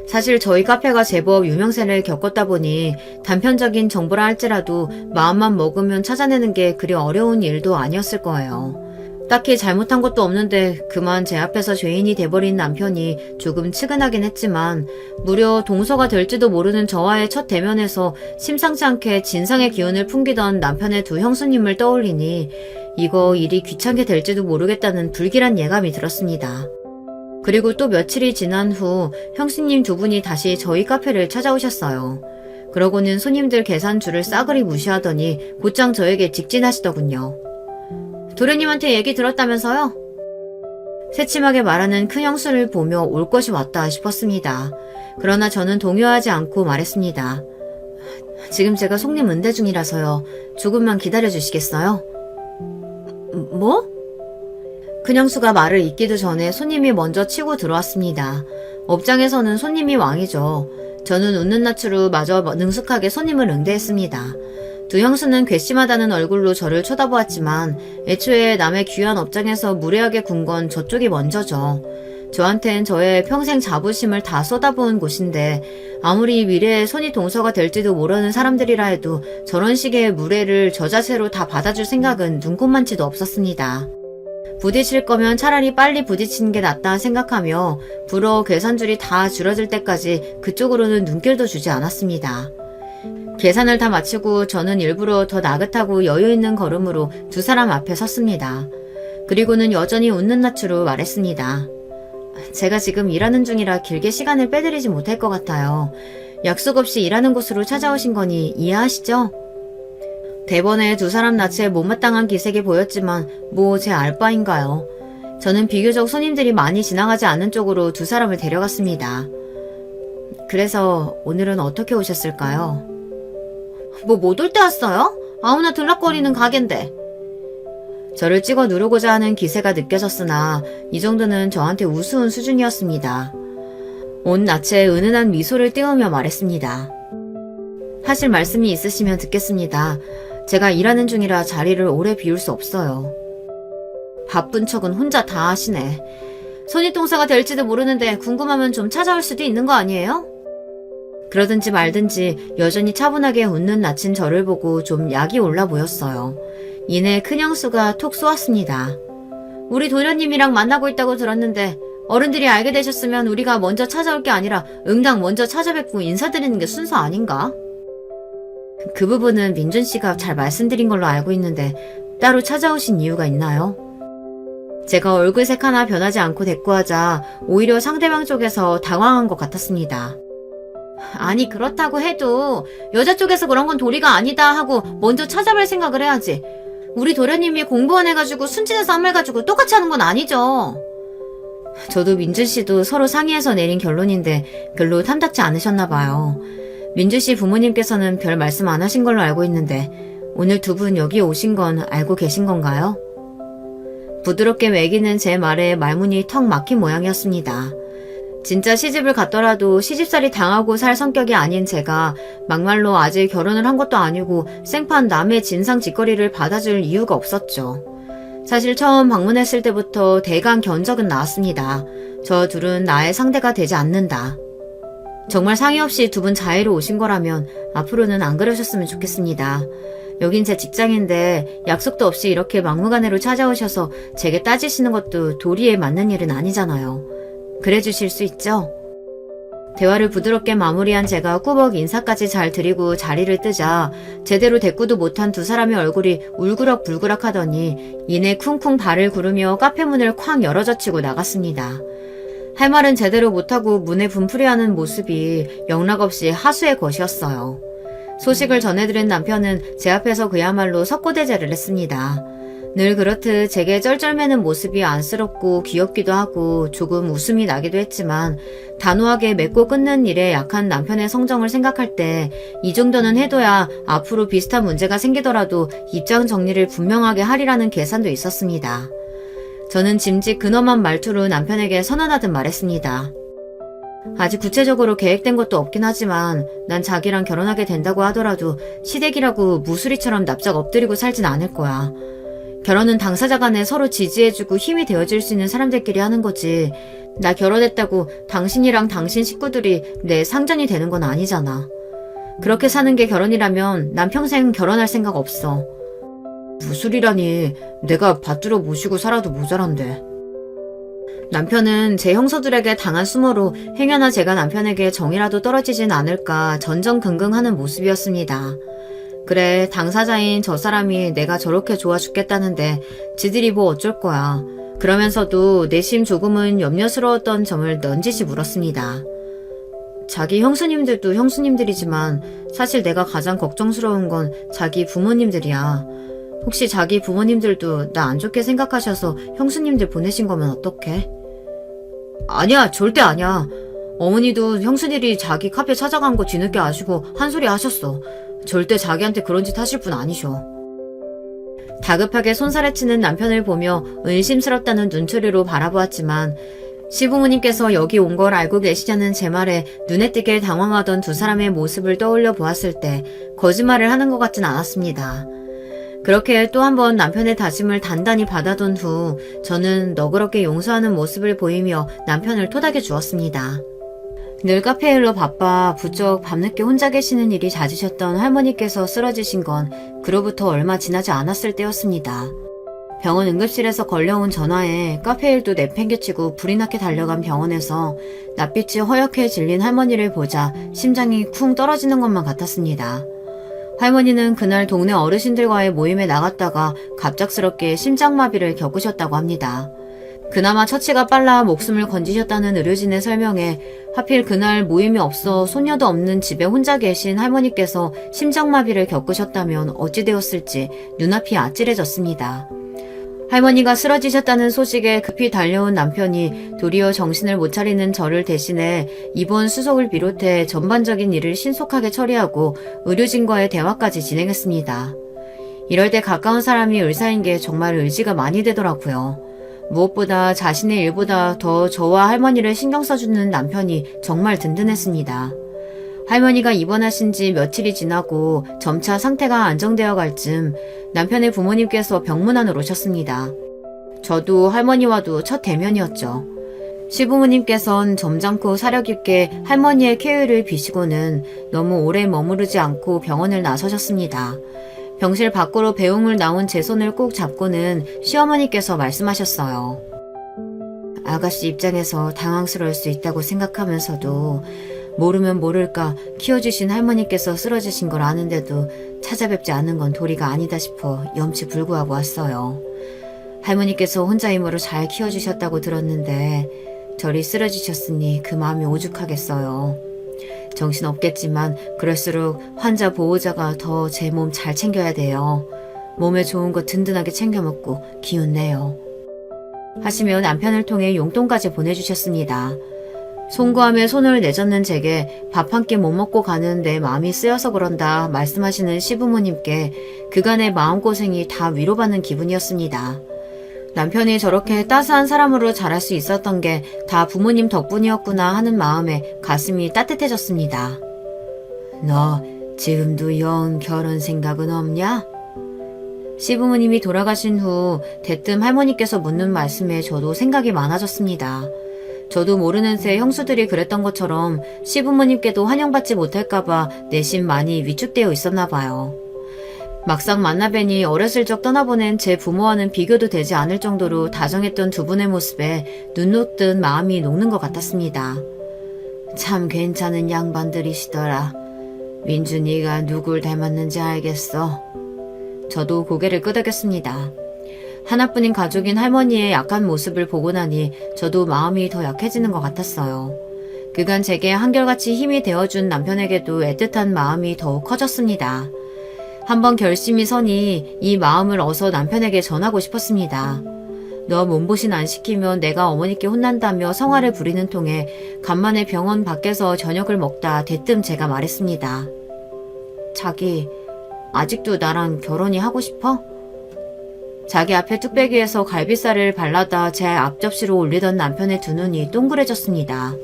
사실 저희 카페가 제법 유명세를 겪었다 보니 단편적인 정보라 할지라도 마음만 먹으면 찾아내는 게 그리 어려운 일도 아니었을 거예요. 딱히 잘못한 것도 없는데 그만 제 앞에서 죄인이 돼버린 남편이 조금 측은하긴 했지만 무려 동서가 될지도 모르는 저와의 첫 대면에서 심상치 않게 진상의 기운을 풍기던 남편의 두 형수님을 떠올리니 이거 일이 귀찮게 될지도 모르겠다는 불길한 예감이 들었습니다. 그리고 또 며칠이 지난 후 형수님 두 분이 다시 저희 카페를 찾아오셨어요. 그러고는 손님들 계산줄을 싸그리 무시하더니 곧장 저에게 직진하시더군요. 도련님한테 얘기 들었다면서요? 새침하게 말하는 큰 형수를 보며 올 것이 왔다 싶었습니다. 그러나 저는 동요하지 않고 말했습니다. 지금 제가 손님 응대 중이라서요. 조금만 기다려주시겠어요? 뭐? 큰 형수가 말을 잇기도 전에 손님이 먼저 치고 들어왔습니다. 업장에서는 손님이 왕이죠. 저는 웃는 낯으로 마저 능숙하게 손님을 응대했습니다. 두 형수는 괘씸하다는 얼굴로 저를 쳐다보았지만 애초에 남의 귀한 업장에서 무례하게 군 건 저쪽이 먼저죠. 저한텐 저의 평생 자부심을 다 쏟아부은 곳인데 아무리 미래에 손이 동서가 될지도 모르는 사람들이라 해도 저런 식의 무례를 저 자세로 다 받아줄 생각은 눈꼽만치도 없었습니다. 부딪힐 거면 차라리 빨리 부딪히는 게 낫다 생각하며 불어 계산줄이 다 줄어들 때까지 그쪽으로는 눈길도 주지 않았습니다. 계산을 다 마치고 저는 일부러 더 나긋하고 여유있는 걸음으로 두 사람 앞에 섰습니다. 그리고는 여전히 웃는 낯으로 말했습니다. 제가 지금 일하는 중이라 길게 시간을 빼드리지 못할 것 같아요. 약속 없이 일하는 곳으로 찾아오신 거니 이해하시죠? 대번에 두 사람 낯에 못마땅한 기색이 보였지만 뭐 제 알바인가요? 저는 비교적 손님들이 많이 지나가지 않는 쪽으로 두 사람을 데려갔습니다. 그래서 오늘은 어떻게 오셨을까요? 뭐 못 올 때 왔어요? 아무나 들락거리는 가게인데. 저를 찍어 누르고자 하는 기세가 느껴졌으나 이 정도는 저한테 우스운 수준이었습니다. 온 낯에 은은한 미소를 띄우며 말했습니다. 하실 말씀이 있으시면 듣겠습니다. 제가 일하는 중이라 자리를 오래 비울 수 없어요. 바쁜 척은 혼자 다 하시네. 손윗동사가 될지도 모르는데 궁금하면 좀 찾아올 수도 있는 거 아니에요? 그러든지 말든지 여전히 차분하게 웃는 낯인 저를 보고 좀 약이 올라 보였어요. 이내 큰 형수가 톡 쏘았습니다. 우리 도련님이랑 만나고 있다고 들었는데 어른들이 알게 되셨으면 우리가 먼저 찾아올 게 아니라 응당 먼저 찾아뵙고 인사드리는 게 순서 아닌가? 그 부분은 민준 씨가 잘 말씀드린 걸로 알고 있는데 따로 찾아오신 이유가 있나요? 제가 얼굴색 하나 변하지 않고 대꾸하자 오히려 상대방 쪽에서 당황한 것 같았습니다. 아니 그렇다고 해도 여자 쪽에서 그런 건 도리가 아니다 하고 먼저 찾아뵐 생각을 해야지. 우리 도련님이 공부원 해가지고 순진한 쌈을 가지고 똑같이 하는 건 아니죠. 저도 민준 씨도 서로 상의해서 내린 결론인데 별로 탐탁지 않으셨나 봐요. 민준 씨 부모님께서는 별 말씀 안 하신 걸로 알고 있는데 오늘 두 분 여기 오신 건 알고 계신 건가요? 부드럽게 매기는 제 말에 말문이 턱 막힌 모양이었습니다. 진짜 시집을 갔더라도 시집살이 당하고 살 성격이 아닌 제가 막말로 아직 결혼을 한 것도 아니고 생판 남의 진상 짓거리를 받아줄 이유가 없었죠. 사실 처음 방문했을 때부터 대강 견적은 나왔습니다. 저 둘은 나의 상대가 되지 않는다. 정말 상의 없이 두 분 자의로 오신 거라면 앞으로는 안 그러셨으면 좋겠습니다. 여긴 제 직장인데 약속도 없이 이렇게 막무가내로 찾아오셔서 제게 따지시는 것도 도리에 맞는 일은 아니잖아요. 그래 주실 수 있죠? 대화를 부드럽게 마무리한 제가 꾸벅 인사까지 잘 드리고 자리를 뜨자 제대로 대꾸도 못한 두 사람의 얼굴이 울그락불그락 하더니 이내 쿵쿵 발을 구르며 카페 문을 쾅 열어젖히고 나갔습니다. 할 말은 제대로 못하고 문에 분풀이하는 모습이 영락없이 하수의 것이었어요. 소식을 전해드린 남편은 제 앞에서 그야말로 석고대죄를 했습니다. 늘 그렇듯 제게 쩔쩔매는 모습이 안쓰럽고 귀엽기도 하고 조금 웃음이 나기도 했지만 단호하게 맺고 끊는 일에 약한 남편의 성정을 생각할 때 이 정도는 해둬야 앞으로 비슷한 문제가 생기더라도 입장 정리를 분명하게 하리라는 계산도 있었습니다. 저는 짐짓 근엄한 말투로 남편에게 선언하듯 말했습니다. 아직 구체적으로 계획된 것도 없긴 하지만 난 자기랑 결혼하게 된다고 하더라도 시댁이라고 무수리처럼 납작 엎드리고 살진 않을 거야. 결혼은 당사자 간에 서로 지지해주고 힘이 되어줄 수 있는 사람들끼리 하는 거지. 나 결혼했다고 당신이랑 당신 식구들이 내 상전이 되는 건 아니잖아. 그렇게 사는 게 결혼이라면 난 평생 결혼할 생각 없어. 무술이라니 내가 받들어 모시고 살아도 모자란데. 남편은 제 형사들에게 당한 수모로 행여나 제가 남편에게 정이라도 떨어지진 않을까 전전긍긍하는 모습이었습니다. 그래 당사자인 저 사람이 내가 저렇게 좋아 죽겠다는데 지들이 뭐 어쩔 거야. 그러면서도 내심 조금은 염려스러웠던 점을 넌지시 물었습니다. 자기 형수님들도 형수님들이지만 사실 내가 가장 걱정스러운 건 자기 부모님들이야. 혹시 자기 부모님들도 나 안 좋게 생각하셔서 형수님들 보내신 거면 어떡해? 아니야, 절대 아니야. 어머니도 형수들이 자기 카페 찾아간 거 뒤늦게 아시고 한 소리 하셨어. 절대 자기한테 그런 짓 하실 분 아니셔. 다급하게 손살에 치는 남편을 보며 의심스럽다는 눈초리로 바라보았지만 시부모님께서 여기 온 걸 알고 계시냐는 제 말에 눈에 띄게 당황하던 두 사람의 모습을 떠올려 보았을 때 거짓말을 하는 것 같진 않았습니다. 그렇게 또 한 번 남편의 다짐을 단단히 받아둔 후 저는 너그럽게 용서하는 모습을 보이며 남편을 토닥여 주었습니다. 늘 카페 일로 바빠 부쩍 밤늦게 혼자 계시는 일이 잦으셨던 할머니께서 쓰러지신 건 그로부터 얼마 지나지 않았을 때였습니다. 병원 응급실에서 걸려온 전화에 카페 일도 내팽개치고 불이 나게 달려간 병원에서 낯빛이 허옇게 질린 할머니를 보자 심장이 쿵 떨어지는 것만 같았습니다. 할머니는 그날 동네 어르신들과의 모임에 나갔다가 갑작스럽게 심장마비를 겪으셨다고 합니다. 그나마 처치가 빨라 목숨을 건지셨다는 의료진의 설명에 하필 그날 모임이 없어 손녀도 없는 집에 혼자 계신 할머니께서 심장마비를 겪으셨다면 어찌 되었을지 눈앞이 아찔해졌습니다. 할머니가 쓰러지셨다는 소식에 급히 달려온 남편이 도리어 정신을 못 차리는 저를 대신해 입원 수속을 비롯해 전반적인 일을 신속하게 처리하고 의료진과의 대화까지 진행했습니다. 이럴 때 가까운 사람이 의사인 게 정말 의지가 많이 되더라고요. 무엇보다 자신의 일보다 더 저와 할머니를 신경 써주는 남편이 정말 든든했습니다. 할머니가 입원하신 지 며칠이 지나고 점차 상태가 안정되어 갈 즈음 남편의 부모님께서 병문안으로 오셨습니다. 저도 할머니와도 첫 대면이었죠. 시부모님께선 점잖고 사려 깊게 할머니의 쾌유를 비시고는 너무 오래 머무르지 않고 병원을 나서셨습니다. 병실 밖으로 배웅을 나온 제 손을 꼭 잡고는 시어머니께서 말씀하셨어요. 아가씨 입장에서 당황스러울 수 있다고 생각하면서도 모르면 모를까 키워주신 할머니께서 쓰러지신 걸 아는데도 찾아뵙지 않는 건 도리가 아니다 싶어 염치불구하고 왔어요. 할머니께서 혼자 힘으로 잘 키워주셨다고 들었는데 저리 쓰러지셨으니 그 마음이 오죽하겠어요. 정신없겠지만 그럴수록 환자 보호자가 더 제 몸 잘 챙겨야 돼요. 몸에 좋은 거 든든하게 챙겨 먹고 기운 내요. 하시며 남편을 통해 용돈까지 보내주셨습니다. 송구함에 손을 내젓는 제게 밥 한 끼 못 먹고 가는 내 마음이 쓰여서 그런다 말씀하시는 시부모님께 그간의 마음고생이 다 위로받는 기분이었습니다. 남편이 저렇게 따스한 사람으로 자랄 수 있었던 게 다 부모님 덕분이었구나 하는 마음에 가슴이 따뜻해졌습니다. 너 지금도 영 결혼 생각은 없냐? 시부모님이 돌아가신 후 대뜸 할머니께서 묻는 말씀에 저도 생각이 많아졌습니다. 저도 모르는 새 형수들이 그랬던 것처럼 시부모님께도 환영받지 못할까봐 내심 많이 위축되어 있었나 봐요. 막상 만나뵈니 어렸을 적 떠나보낸 제 부모와는 비교도 되지 않을 정도로 다정했던 두 분의 모습에 눈 녹듯 마음이 녹는 것 같았습니다. 참 괜찮은 양반들이시더라. 민준이가 누굴 닮았는지 알겠어. 저도 고개를 끄덕였습니다. 하나뿐인 가족인 할머니의 약한 모습을 보고 나니 저도 마음이 더 약해지는 것 같았어요. 그간 제게 한결같이 힘이 되어준 남편에게도 애틋한 마음이 더욱 커졌습니다. 한번 결심이 서니 이 마음을 어서 남편에게 전하고 싶었습니다. 너 몸보신 안 시키면 내가 어머니께 혼난다며 성화를 부리는 통에 간만에 병원 밖에서 저녁을 먹다 대뜸 제가 말했습니다. 자기 아직도 나랑 결혼이 하고 싶어? 자기 앞에 뚝배기에서 갈비살을 발라다 제 앞접시로 올리던 남편의 두 눈이 동그래졌습니다.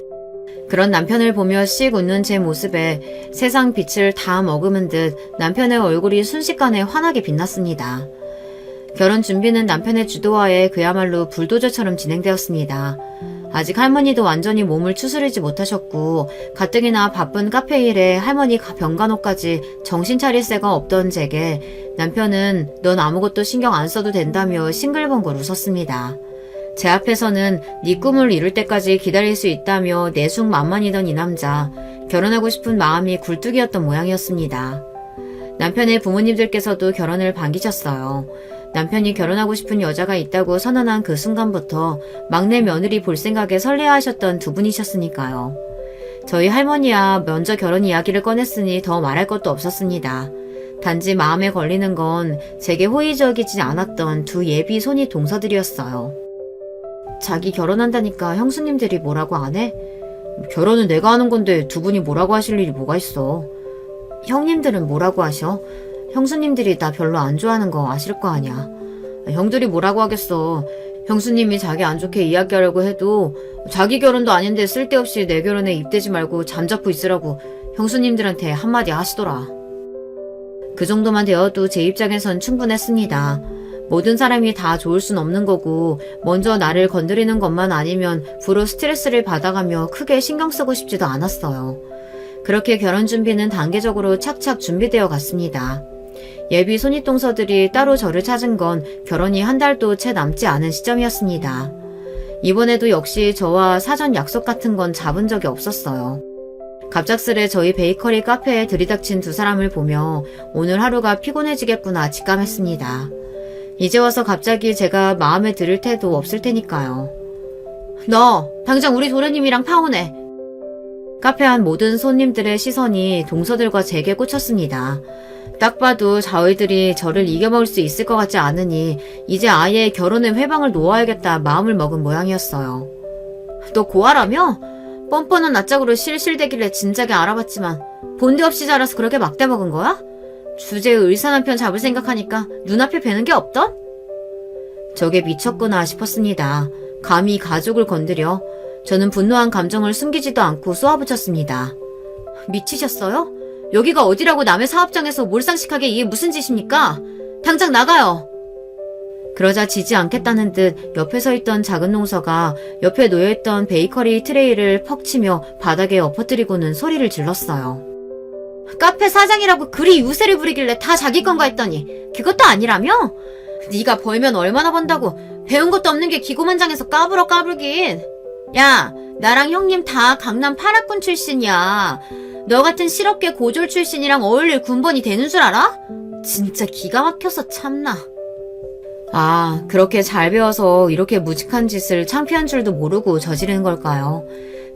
그런 남편을 보며 씩 웃는 제 모습에 세상 빛을 다 머금은 듯 남편의 얼굴이 순식간에 환하게 빛났습니다. 결혼 준비는 남편의 주도하에 그야말로 불도저처럼 진행되었습니다. 아직 할머니도 완전히 몸을 추스르지 못하셨고 가뜩이나 바쁜 카페 일에 할머니 병간호까지 정신 차릴 새가 없던 제게 남편은 넌 아무것도 신경 안 써도 된다며 싱글벙글 웃었습니다. 제 앞에서는 네 꿈을 이룰 때까지 기다릴 수 있다며 내숭만만이던 이 남자, 결혼하고 싶은 마음이 굴뚝이었던 모양이었습니다. 남편의 부모님들께서도 결혼을 반기셨어요. 남편이 결혼하고 싶은 여자가 있다고 선언한 그 순간부터 막내 며느리 볼 생각에 설레하셨던 두 분이셨으니까요. 저희 할머니야 먼저 결혼 이야기를 꺼냈으니 더 말할 것도 없었습니다. 단지 마음에 걸리는 건 제게 호의적이지 않았던 두 예비 손이 동서들이었어요. 자기 결혼한다니까 형수님들이 뭐라고 안 해? 결혼은 내가 하는 건데 두 분이 뭐라고 하실 일이 뭐가 있어. 형님들은 뭐라고 하셔? 형수님들이 나 별로 안 좋아하는 거 아실 거 아니야. 형들이 뭐라고 하겠어. 형수님이 자기 안 좋게 이야기하려고 해도 자기 결혼도 아닌데 쓸데없이 내 결혼에 입대지 말고 잠자코 있으라고 형수님들한테 한마디 하시더라. 그 정도만 되어도 제 입장에선 충분했습니다. 모든 사람이 다 좋을 순 없는 거고 먼저 나를 건드리는 것만 아니면 부로 스트레스를 받아가며 크게 신경 쓰고 싶지도 않았어요. 그렇게 결혼 준비는 단계적으로 착착 준비되어 갔습니다. 예비 손윗동서들이 따로 저를 찾은 건 결혼이 한 달도 채 남지 않은 시점이었습니다. 이번에도 역시 저와 사전 약속 같은 건 잡은 적이 없었어요. 갑작스레 저희 베이커리 카페에 들이닥친 두 사람을 보며 오늘 하루가 피곤해지겠구나 직감했습니다. 이제 와서 갑자기 제가 마음에 들을 태도 없을 테니까요. 너 당장 우리 도련님이랑 파혼해. 카페 안 모든 손님들의 시선이 동서들과 제게 꽂혔습니다. 딱 봐도 저희들이 저를 이겨먹을 수 있을 것 같지 않으니 이제 아예 결혼의 회방을 놓아야겠다 마음을 먹은 모양이었어요. 너 고아라며? 뻔뻔한 낯짝으로 실실대길래 진작에 알아봤지만 본데 없이 자라서 그렇게 막대 먹은 거야? 주제에 의사 남편 잡을 생각하니까 눈앞에 뵈는 게 없던? 저게 미쳤구나 싶었습니다. 감히 가족을 건드려? 저는 분노한 감정을 숨기지도 않고 쏘아붙였습니다. 미치셨어요? 여기가 어디라고 남의 사업장에서 몰상식하게 이게 무슨 짓입니까? 당장 나가요! 그러자 지지 않겠다는 듯 옆에 서 있던 작은 농서가 옆에 놓여있던 베이커리 트레이를 퍽 치며 바닥에 엎어뜨리고는 소리를 질렀어요. 카페 사장이라고 그리 유세를 부리길래 다 자기 건가 했더니 그것도 아니라며? 네가 벌면 얼마나 번다고 배운 것도 없는 게 기고만장해서 까불어 까불긴. 야, 나랑 형님 다 강남 파라군 출신이야. 너 같은 실업계 고졸 출신이랑 어울릴 군번이 되는 줄 알아? 진짜 기가 막혀서 참나. 아, 그렇게 잘 배워서 이렇게 무직한 짓을 창피한 줄도 모르고 저지르는 걸까요?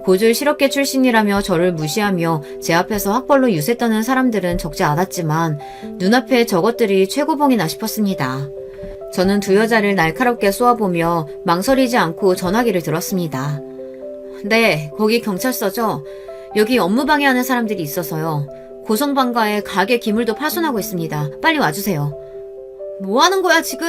고졸 실업계 출신이라며 저를 무시하며 제 앞에서 학벌로 유세 떠는 사람들은 적지 않았지만 눈앞에 저것들이 최고봉이나 싶었습니다. 저는 두 여자를 날카롭게 쏘아보며 망설이지 않고 전화기를 들었습니다. 네, 거기 경찰서죠? 여기 업무 방해하는 사람들이 있어서요. 고성방가에 가게 기물도 파손하고 있습니다. 빨리 와주세요. 뭐 하는 거야 지금?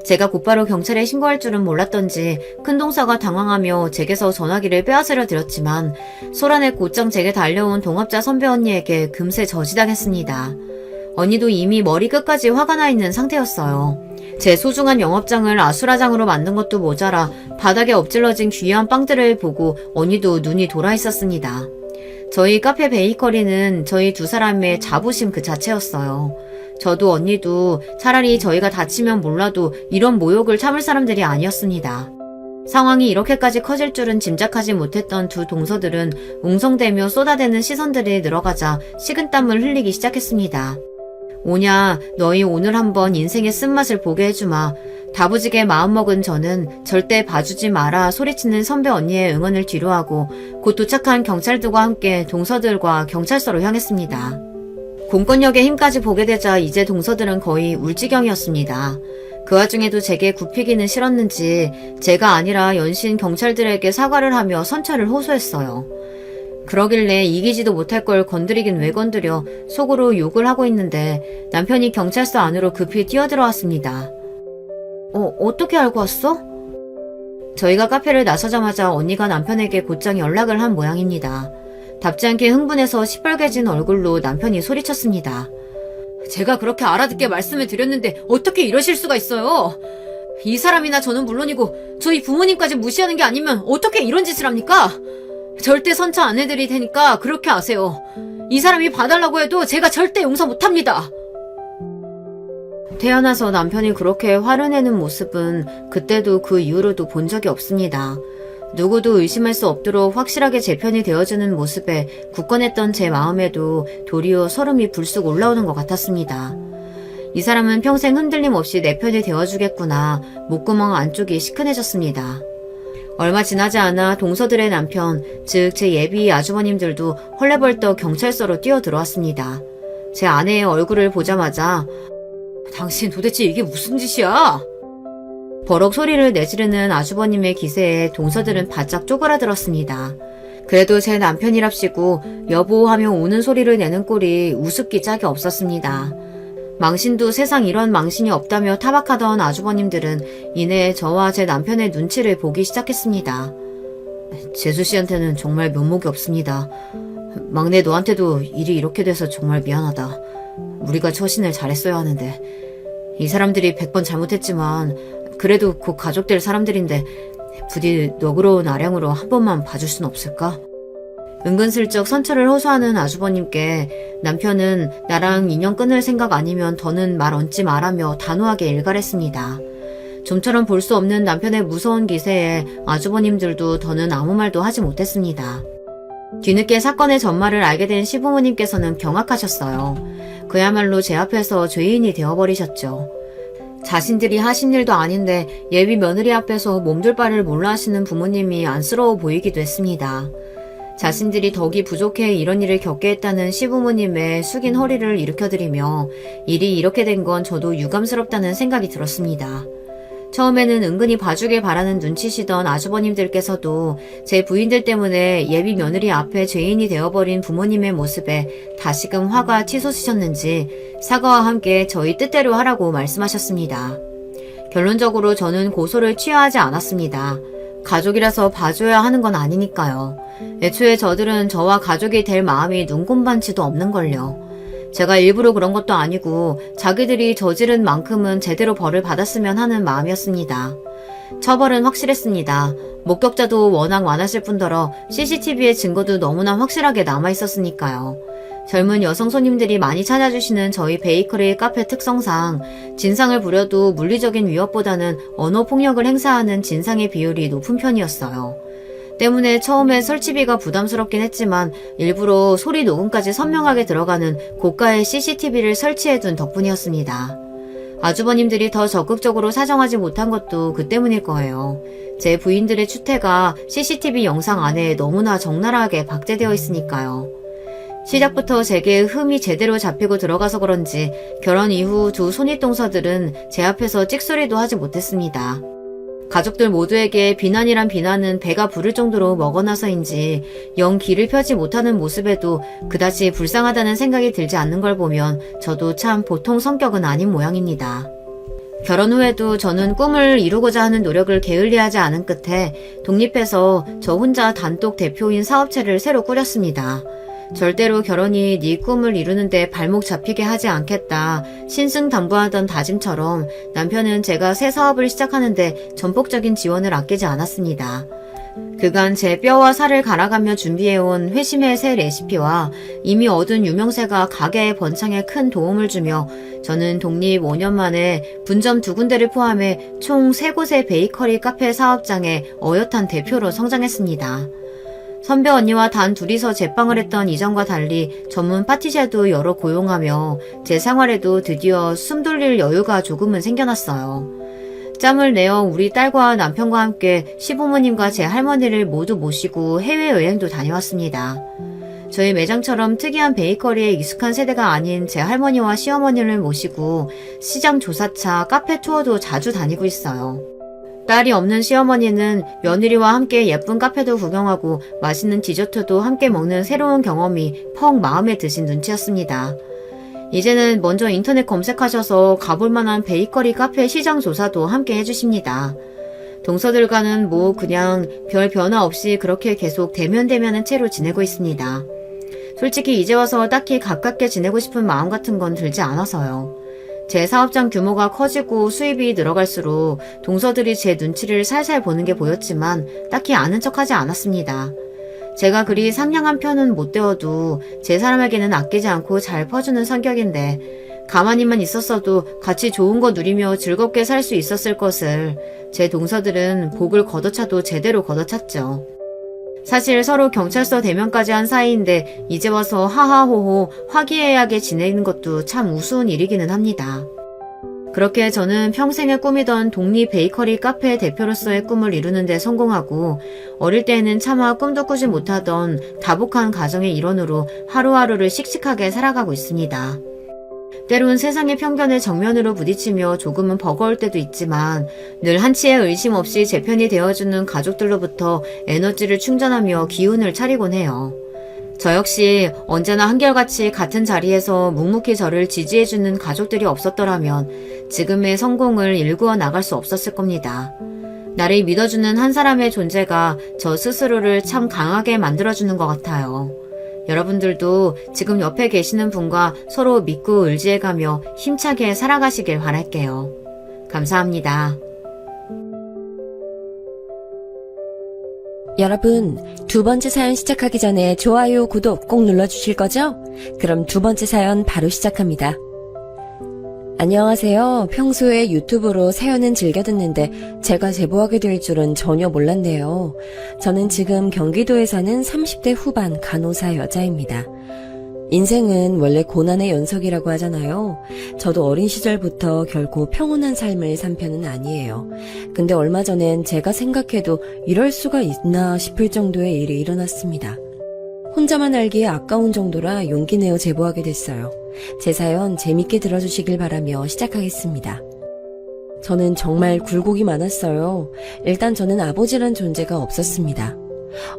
제가 곧바로 경찰에 신고할 줄은 몰랐던지 큰동서가 당황하며 제게서 전화기를 빼앗으려 들었지만 소란에 곧장 제게 달려온 동업자 선배 언니에게 금세 저지당했습니다. 언니도 이미 머리 끝까지 화가 나 있는 상태였어요. 제 소중한 영업장을 아수라장으로 만든 것도 모자라 바닥에 엎질러진 귀한 빵들을 보고 언니도 눈이 돌아 있었습니다. 저희 카페 베이커리는 저희 두 사람의 자부심 그 자체였어요. 저도 언니도 차라리 저희가 다치면 몰라도 이런 모욕을 참을 사람들이 아니었습니다. 상황이 이렇게까지 커질 줄은 짐작하지 못했던 두 동서들은 웅성대며 쏟아대는 시선들이 늘어가자 식은땀을 흘리기 시작했습니다. 오냐, 너희 오늘 한번 인생의 쓴맛을 보게 해주마. 다부지게 마음먹은 저는 절대 봐주지 마라 소리치는 선배 언니의 응원을 뒤로하고 곧 도착한 경찰들과 함께 동서들과 경찰서로 향했습니다. 공권력의 힘까지 보게 되자 이제 동서들은 거의 울지경이었습니다. 그 와중에도 제게 굽히기는 싫었는지 제가 아니라 연신 경찰들에게 사과를 하며 선처를 호소했어요. 그러길래 이기지도 못할 걸 건드리긴 왜 건드려 속으로 욕을 하고 있는데 남편이 경찰서 안으로 급히 뛰어들어왔습니다. 어떻게 알고 왔어? 저희가 카페를 나서자마자 언니가 남편에게 곧장 연락을 한 모양입니다. 답지 않게 흥분해서 시뻘개진 얼굴로 남편이 소리쳤습니다. 제가 그렇게 알아듣게 말씀을 드렸는데 어떻게 이러실 수가 있어요? 이 사람이나 저는 물론이고 저희 부모님까지 무시하는 게 아니면 어떻게 이런 짓을 합니까? 절대 선처 안 해드릴 테니까 그렇게 아세요. 이 사람이 봐달라고 해도 제가 절대 용서 못합니다. 태어나서 남편이 그렇게 화를 내는 모습은 그때도 그 이후로도 본 적이 없습니다. 누구도 의심할 수 없도록 확실하게 제 편이 되어주는 모습에 굳건했던 제 마음에도 도리어 소름이 불쑥 올라오는 것 같았습니다. 이 사람은 평생 흔들림 없이 내 편이 되어주겠구나. 목구멍 안쪽이 시큰해졌습니다. 얼마 지나지 않아 동서들의 남편, 즉 제 예비 아주버님들도 헐레벌떡 경찰서로 뛰어들어왔습니다. 제 아내의 얼굴을 보자마자 당신 도대체 이게 무슨 짓이야? 버럭 소리를 내지르는 아주버님의 기세에 동서들은 바짝 쪼그라들었습니다. 그래도 제 남편이랍시고 여보 하며 우는 소리를 내는 꼴이 우습기 짝이 없었습니다. 망신도 세상 이런 망신이 없다며 타박하던 아주버님들은 이내 저와 제 남편의 눈치를 보기 시작했습니다. 재수 씨한테는 정말 면목이 없습니다. 막내 너한테도 일이 이렇게 돼서 정말 미안하다. 우리가 처신을 잘했어야 하는데. 이 사람들이 100번 잘못했지만 그래도 곧 가족 될 사람들인데 부디 너그러운 아량으로 한 번만 봐줄 순 없을까? 은근슬쩍 선처를 호소하는 아주버님께 남편은 나랑 인연 끊을 생각 아니면 더는 말 얹지 말라며 단호하게 일갈했습니다. 좀처럼 볼 수 없는 남편의 무서운 기세에 아주버님들도 더는 아무 말도 하지 못했습니다. 뒤늦게 사건의 전말을 알게 된 시부모님께서는 경악하셨어요. 그야말로 제 앞에서 죄인이 되어버리셨죠. 자신들이 하신 일도 아닌데 예비 며느리 앞에서 몸둘 바를 몰라 하시는 부모님이 안쓰러워 보이기도 했습니다. 자신들이 덕이 부족해 이런 일을 겪게 했다는 시부모님의 숙인 허리를 일으켜드리며 일이 이렇게 된 건 저도 유감스럽다는 생각이 들었습니다. 처음에는 은근히 봐주길 바라는 눈치시던 아주버님들께서도 제 부인들 때문에 예비 며느리 앞에 죄인이 되어버린 부모님의 모습에 다시금 화가 치솟으셨는지 사과와 함께 저희 뜻대로 하라고 말씀하셨습니다. 결론적으로 저는 고소를 취하지 않았습니다. 가족이라서 봐줘야 하는 건 아니니까요. 애초에 저들은 저와 가족이 될 마음이 눈꼽만치도 없는걸요. 제가 일부러 그런 것도 아니고 자기들이 저지른 만큼은 제대로 벌을 받았으면 하는 마음이었습니다. 처벌은 확실했습니다. 목격자도 워낙 많았을 뿐더러 CCTV의 증거도 너무나 확실하게 남아있었으니까요. 젊은 여성 손님들이 많이 찾아주시는 저희 베이커리 카페 특성상 진상을 부려도 물리적인 위협보다는 언어폭력을 행사하는 진상의 비율이 높은 편이었어요. 때문에 처음에 설치비가 부담스럽긴 했지만 일부러 소리 녹음까지 선명하게 들어가는 고가의 CCTV를 설치해둔 덕분이었습니다. 아주버님들이 더 적극적으로 사정하지 못한 것도 그 때문일 거예요. 제 부인들의 추태가 CCTV 영상 안에 너무나 적나라하게 박제되어 있으니까요. 시작부터 제게 흠이 제대로 잡히고 들어가서 그런지 결혼 이후 두 손윗동서들은 제 앞에서 찍소리도 하지 못했습니다. 가족들 모두에게 비난이란 비난은 배가 부를 정도로 먹어나서인지 영 기를 펴지 못하는 모습에도 그다지 불쌍하다는 생각이 들지 않는 걸 보면 저도 참 보통 성격은 아닌 모양입니다. 결혼 후에도 저는 꿈을 이루고자 하는 노력을 게을리하지 않은 끝에 독립해서 저 혼자 단독 대표인 사업체를 새로 꾸렸습니다. 절대로 결혼이 네 꿈을 이루는데 발목 잡히게 하지 않겠다 신승당부하던 다짐처럼 남편은 제가 새 사업을 시작하는데 전폭적인 지원을 아끼지 않았습니다. 그간 제 뼈와 살을 갈아가며 준비해온 회심의 새 레시피와 이미 얻은 유명세가 가게의 번창에 큰 도움을 주며 저는 독립 5년 만에 분점 2군데를 포함해 총 3곳의 베이커리 카페 사업장의 어엿한 대표로 성장했습니다. 선배 언니와 단 둘이서 제빵을 했던 이전과 달리 전문 파티셰도 여러 고용하며 제 생활에도 드디어 숨 돌릴 여유가 조금은 생겨났어요. 짬을 내어 우리 딸과 남편과 함께 시부모님과 제 할머니를 모두 모시고 해외여행도 다녀왔습니다. 저희 매장처럼 특이한 베이커리에 익숙한 세대가 아닌 제 할머니와 시어머니를 모시고 시장 조사차, 카페 투어도 자주 다니고 있어요. 딸이 없는 시어머니는 며느리와 함께 예쁜 카페도 구경하고 맛있는 디저트도 함께 먹는 새로운 경험이 퍽 마음에 드신 눈치였습니다. 이제는 먼저 인터넷 검색하셔서 가볼 만한 베이커리 카페 시장 조사도 함께 해주십니다. 동서들과는 그냥 별 변화 없이 그렇게 계속 대면대면한 채로 지내고 있습니다. 솔직히 이제 와서 딱히 가깝게 지내고 싶은 마음 같은 건 들지 않아서요. 제 사업장 규모가 커지고 수입이 늘어갈수록 동서들이 제 눈치를 살살 보는 게 보였지만 딱히 아는 척하지 않았습니다. 제가 그리 상냥한 편은 못 되어도 제 사람에게는 아끼지 않고 잘 퍼주는 성격인데 가만히만 있었어도 같이 좋은 거 누리며 즐겁게 살 수 있었을 것을 제 동서들은 복을 걷어차도 제대로 걷어찼죠. 사실 서로 경찰서 대면까지 한 사이인데 이제 와서 하하호호 화기애애하게 지내는 것도 참 우스운 일이기는 합니다. 그렇게 저는 평생에 꾸미던 독립 베이커리 카페 대표로서의 꿈을 이루는 데 성공하고 어릴 때에는 차마 꿈도 꾸지 못하던 다복한 가정의 일원으로 하루하루를 씩씩하게 살아가고 있습니다. 때론 세상의 편견에 정면으로 부딪히며 조금은 버거울 때도 있지만 늘 한치의 의심 없이 제 편이 되어주는 가족들로부터 에너지를 충전하며 기운을 차리곤 해요. 저 역시 언제나 한결같이 같은 자리에서 묵묵히 저를 지지해주는 가족들이 없었더라면 지금의 성공을 일구어 나갈 수 없었을 겁니다. 나를 믿어주는 한 사람의 존재가 저 스스로를 참 강하게 만들어주는 것 같아요. 여러분들도 지금 옆에 계시는 분과 서로 믿고 의지해가며 힘차게 살아가시길 바랄게요. 감사합니다. 여러분, 두 번째 사연 시작하기 전에 좋아요, 구독 꼭 눌러주실 거죠? 그럼 두 번째 사연 바로 시작합니다. 안녕하세요. 평소에 유튜브로 사연은 즐겨 듣는데 제가 제보하게 될 줄은 전혀 몰랐네요. 저는 지금 경기도에 사는 30대 후반 간호사 여자입니다. 인생은 원래 고난의 연속이라고 하잖아요. 저도 어린 시절부터 결코 평온한 삶을 산 편은 아니에요. 근데 얼마 전엔 제가 생각해도 이럴 수가 있나 싶을 정도의 일이 일어났습니다. 혼자만 알기에 아까운 정도라 용기 내어 제보하게 됐어요. 제 사연 재밌게 들어주시길 바라며 시작하겠습니다. 저는 정말 굴곡이 많았어요. 일단 저는 아버지란 존재가 없었습니다.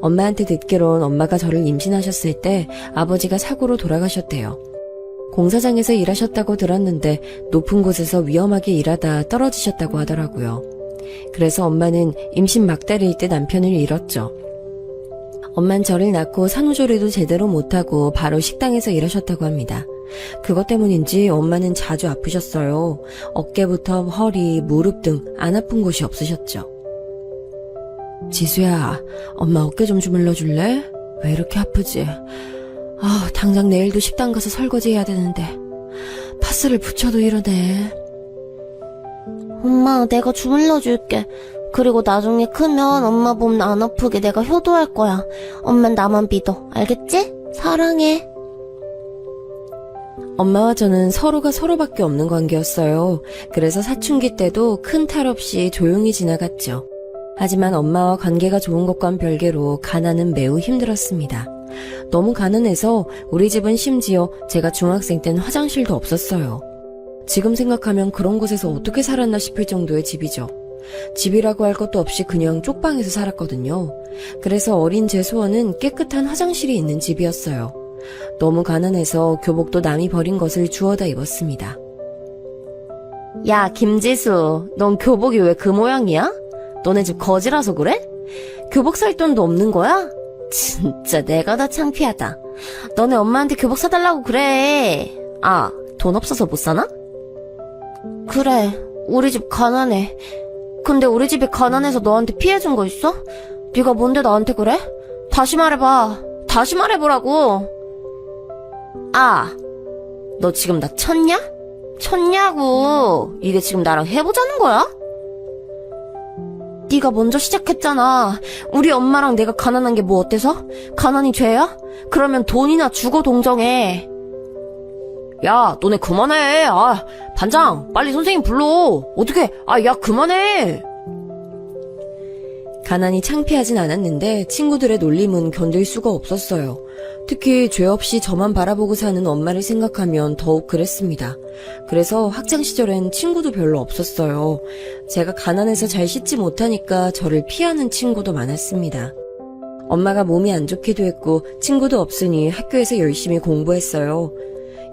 엄마한테 듣기론 엄마가 저를 임신하셨을 때 아버지가 사고로 돌아가셨대요. 공사장에서 일하셨다고 들었는데 높은 곳에서 위험하게 일하다 떨어지셨다고 하더라고요. 그래서 엄마는 임신 막달일 때 남편을 잃었죠. 엄만 저를 낳고 산후조리도 제대로 못하고 바로 식당에서 일하셨다고 합니다. 그것 때문인지 엄마는 자주 아프셨어요. 어깨부터 허리, 무릎 등 안 아픈 곳이 없으셨죠. 지수야, 엄마 어깨 좀 주물러 줄래? 왜 이렇게 아프지? 당장 내일도 식당 가서 설거지 해야 되는데 파스를 붙여도 이러네. 엄마, 내가 주물러 줄게. 그리고 나중에 크면 엄마 몸 안 아프게 내가 효도할 거야. 엄만 나만 믿어. 알겠지? 사랑해. 엄마와 저는 서로가 서로밖에 없는 관계였어요. 그래서 사춘기 때도 큰 탈 없이 조용히 지나갔죠. 하지만 엄마와 관계가 좋은 것과는 별개로 가난은 매우 힘들었습니다. 너무 가난해서 우리 집은 심지어 제가 중학생 땐 화장실도 없었어요. 지금 생각하면 그런 곳에서 어떻게 살았나 싶을 정도의 집이죠. 집이라고 할 것도 없이 그냥 쪽방에서 살았거든요. 그래서 어린 제 소원은 깨끗한 화장실이 있는 집이었어요. 너무 가난해서 교복도 남이 버린 것을 주워다 입었습니다. 야, 김지수, 넌 교복이 왜 그 모양이야? 너네 집 거지라서 그래? 교복 살 돈도 없는 거야? 진짜 내가 다 창피하다. 너네 엄마한테 교복 사달라고 그래. 아, 돈 없어서 못 사나? 그래, 우리 집 가난해. 근데 우리 집이 가난해서 너한테 피해준 거 있어? 네가 뭔데 나한테 그래? 다시 말해봐. 다시 말해보라고. 아, 너 지금 나 쳤냐? 쳤냐고. 이게 지금 나랑 해보자는 거야? 네가 먼저 시작했잖아. 우리 엄마랑 내가 가난한 게 뭐 어때서? 가난이 죄야? 그러면 돈이나 주고 동정해. 야, 너네 그만해. 반장, 빨리 선생님 불러. 어떡해. 야, 그만해. 가난이 창피하진 않았는데 친구들의 놀림은 견딜 수가 없었어요. 특히 죄 없이 저만 바라보고 사는 엄마를 생각하면 더욱 그랬습니다. 그래서 학창시절엔 친구도 별로 없었어요. 제가 가난해서 잘 씻지 못하니까 저를 피하는 친구도 많았습니다. 엄마가 몸이 안 좋기도 했고 친구도 없으니 학교에서 열심히 공부했어요.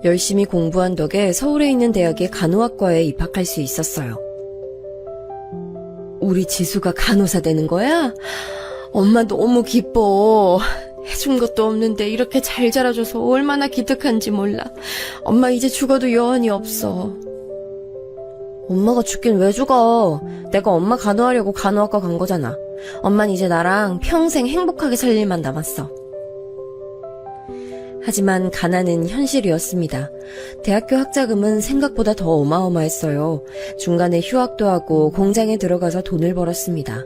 열심히 공부한 덕에 서울에 있는 대학의 간호학과에 입학할 수 있었어요. 우리 지수가 간호사 되는 거야? 엄마 너무 기뻐. 해준 것도 없는데 이렇게 잘 자라줘서 얼마나 기특한지 몰라. 엄마 이제 죽어도 여한이 없어. 엄마가 죽긴 왜 죽어? 내가 엄마 간호하려고 간호학과 간 거잖아. 엄만 이제 나랑 평생 행복하게 살 일만 남았어. 하지만 가난은 현실이었습니다. 대학교 학자금은 생각보다 더 어마어마했어요. 중간에 휴학도 하고 공장에 들어가서 돈을 벌었습니다.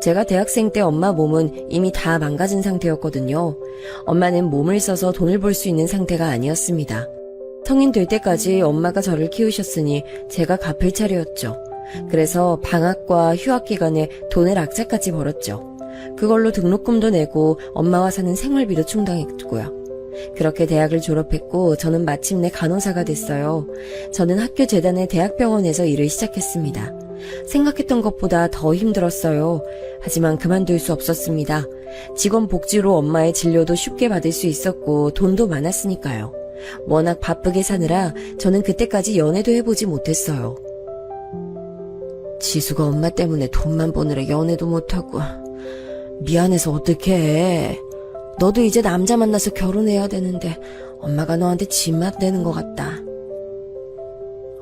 제가 대학생 때 엄마 몸은 이미 다 망가진 상태였거든요. 엄마는 몸을 써서 돈을 벌 수 있는 상태가 아니었습니다. 성인 될 때까지 엄마가 저를 키우셨으니 제가 갚을 차례였죠. 그래서 방학과 휴학 기간에 돈을 악착같이 벌었죠. 그걸로 등록금도 내고 엄마와 사는 생활비도 충당했고요. 그렇게 대학을 졸업했고 저는 마침내 간호사가 됐어요. 저는 학교 재단의 대학병원에서 일을 시작했습니다. 생각했던 것보다 더 힘들었어요. 하지만 그만둘 수 없었습니다. 직원 복지로 엄마의 진료도 쉽게 받을 수 있었고 돈도 많았으니까요. 워낙 바쁘게 사느라 저는 그때까지 연애도 해보지 못했어요. 지수가 엄마 때문에 돈만 버느라 연애도 못하고 미안해서 어떡해. 너도 이제 남자 만나서 결혼해야 되는데 엄마가 너한테 짐만 되는 것 같다.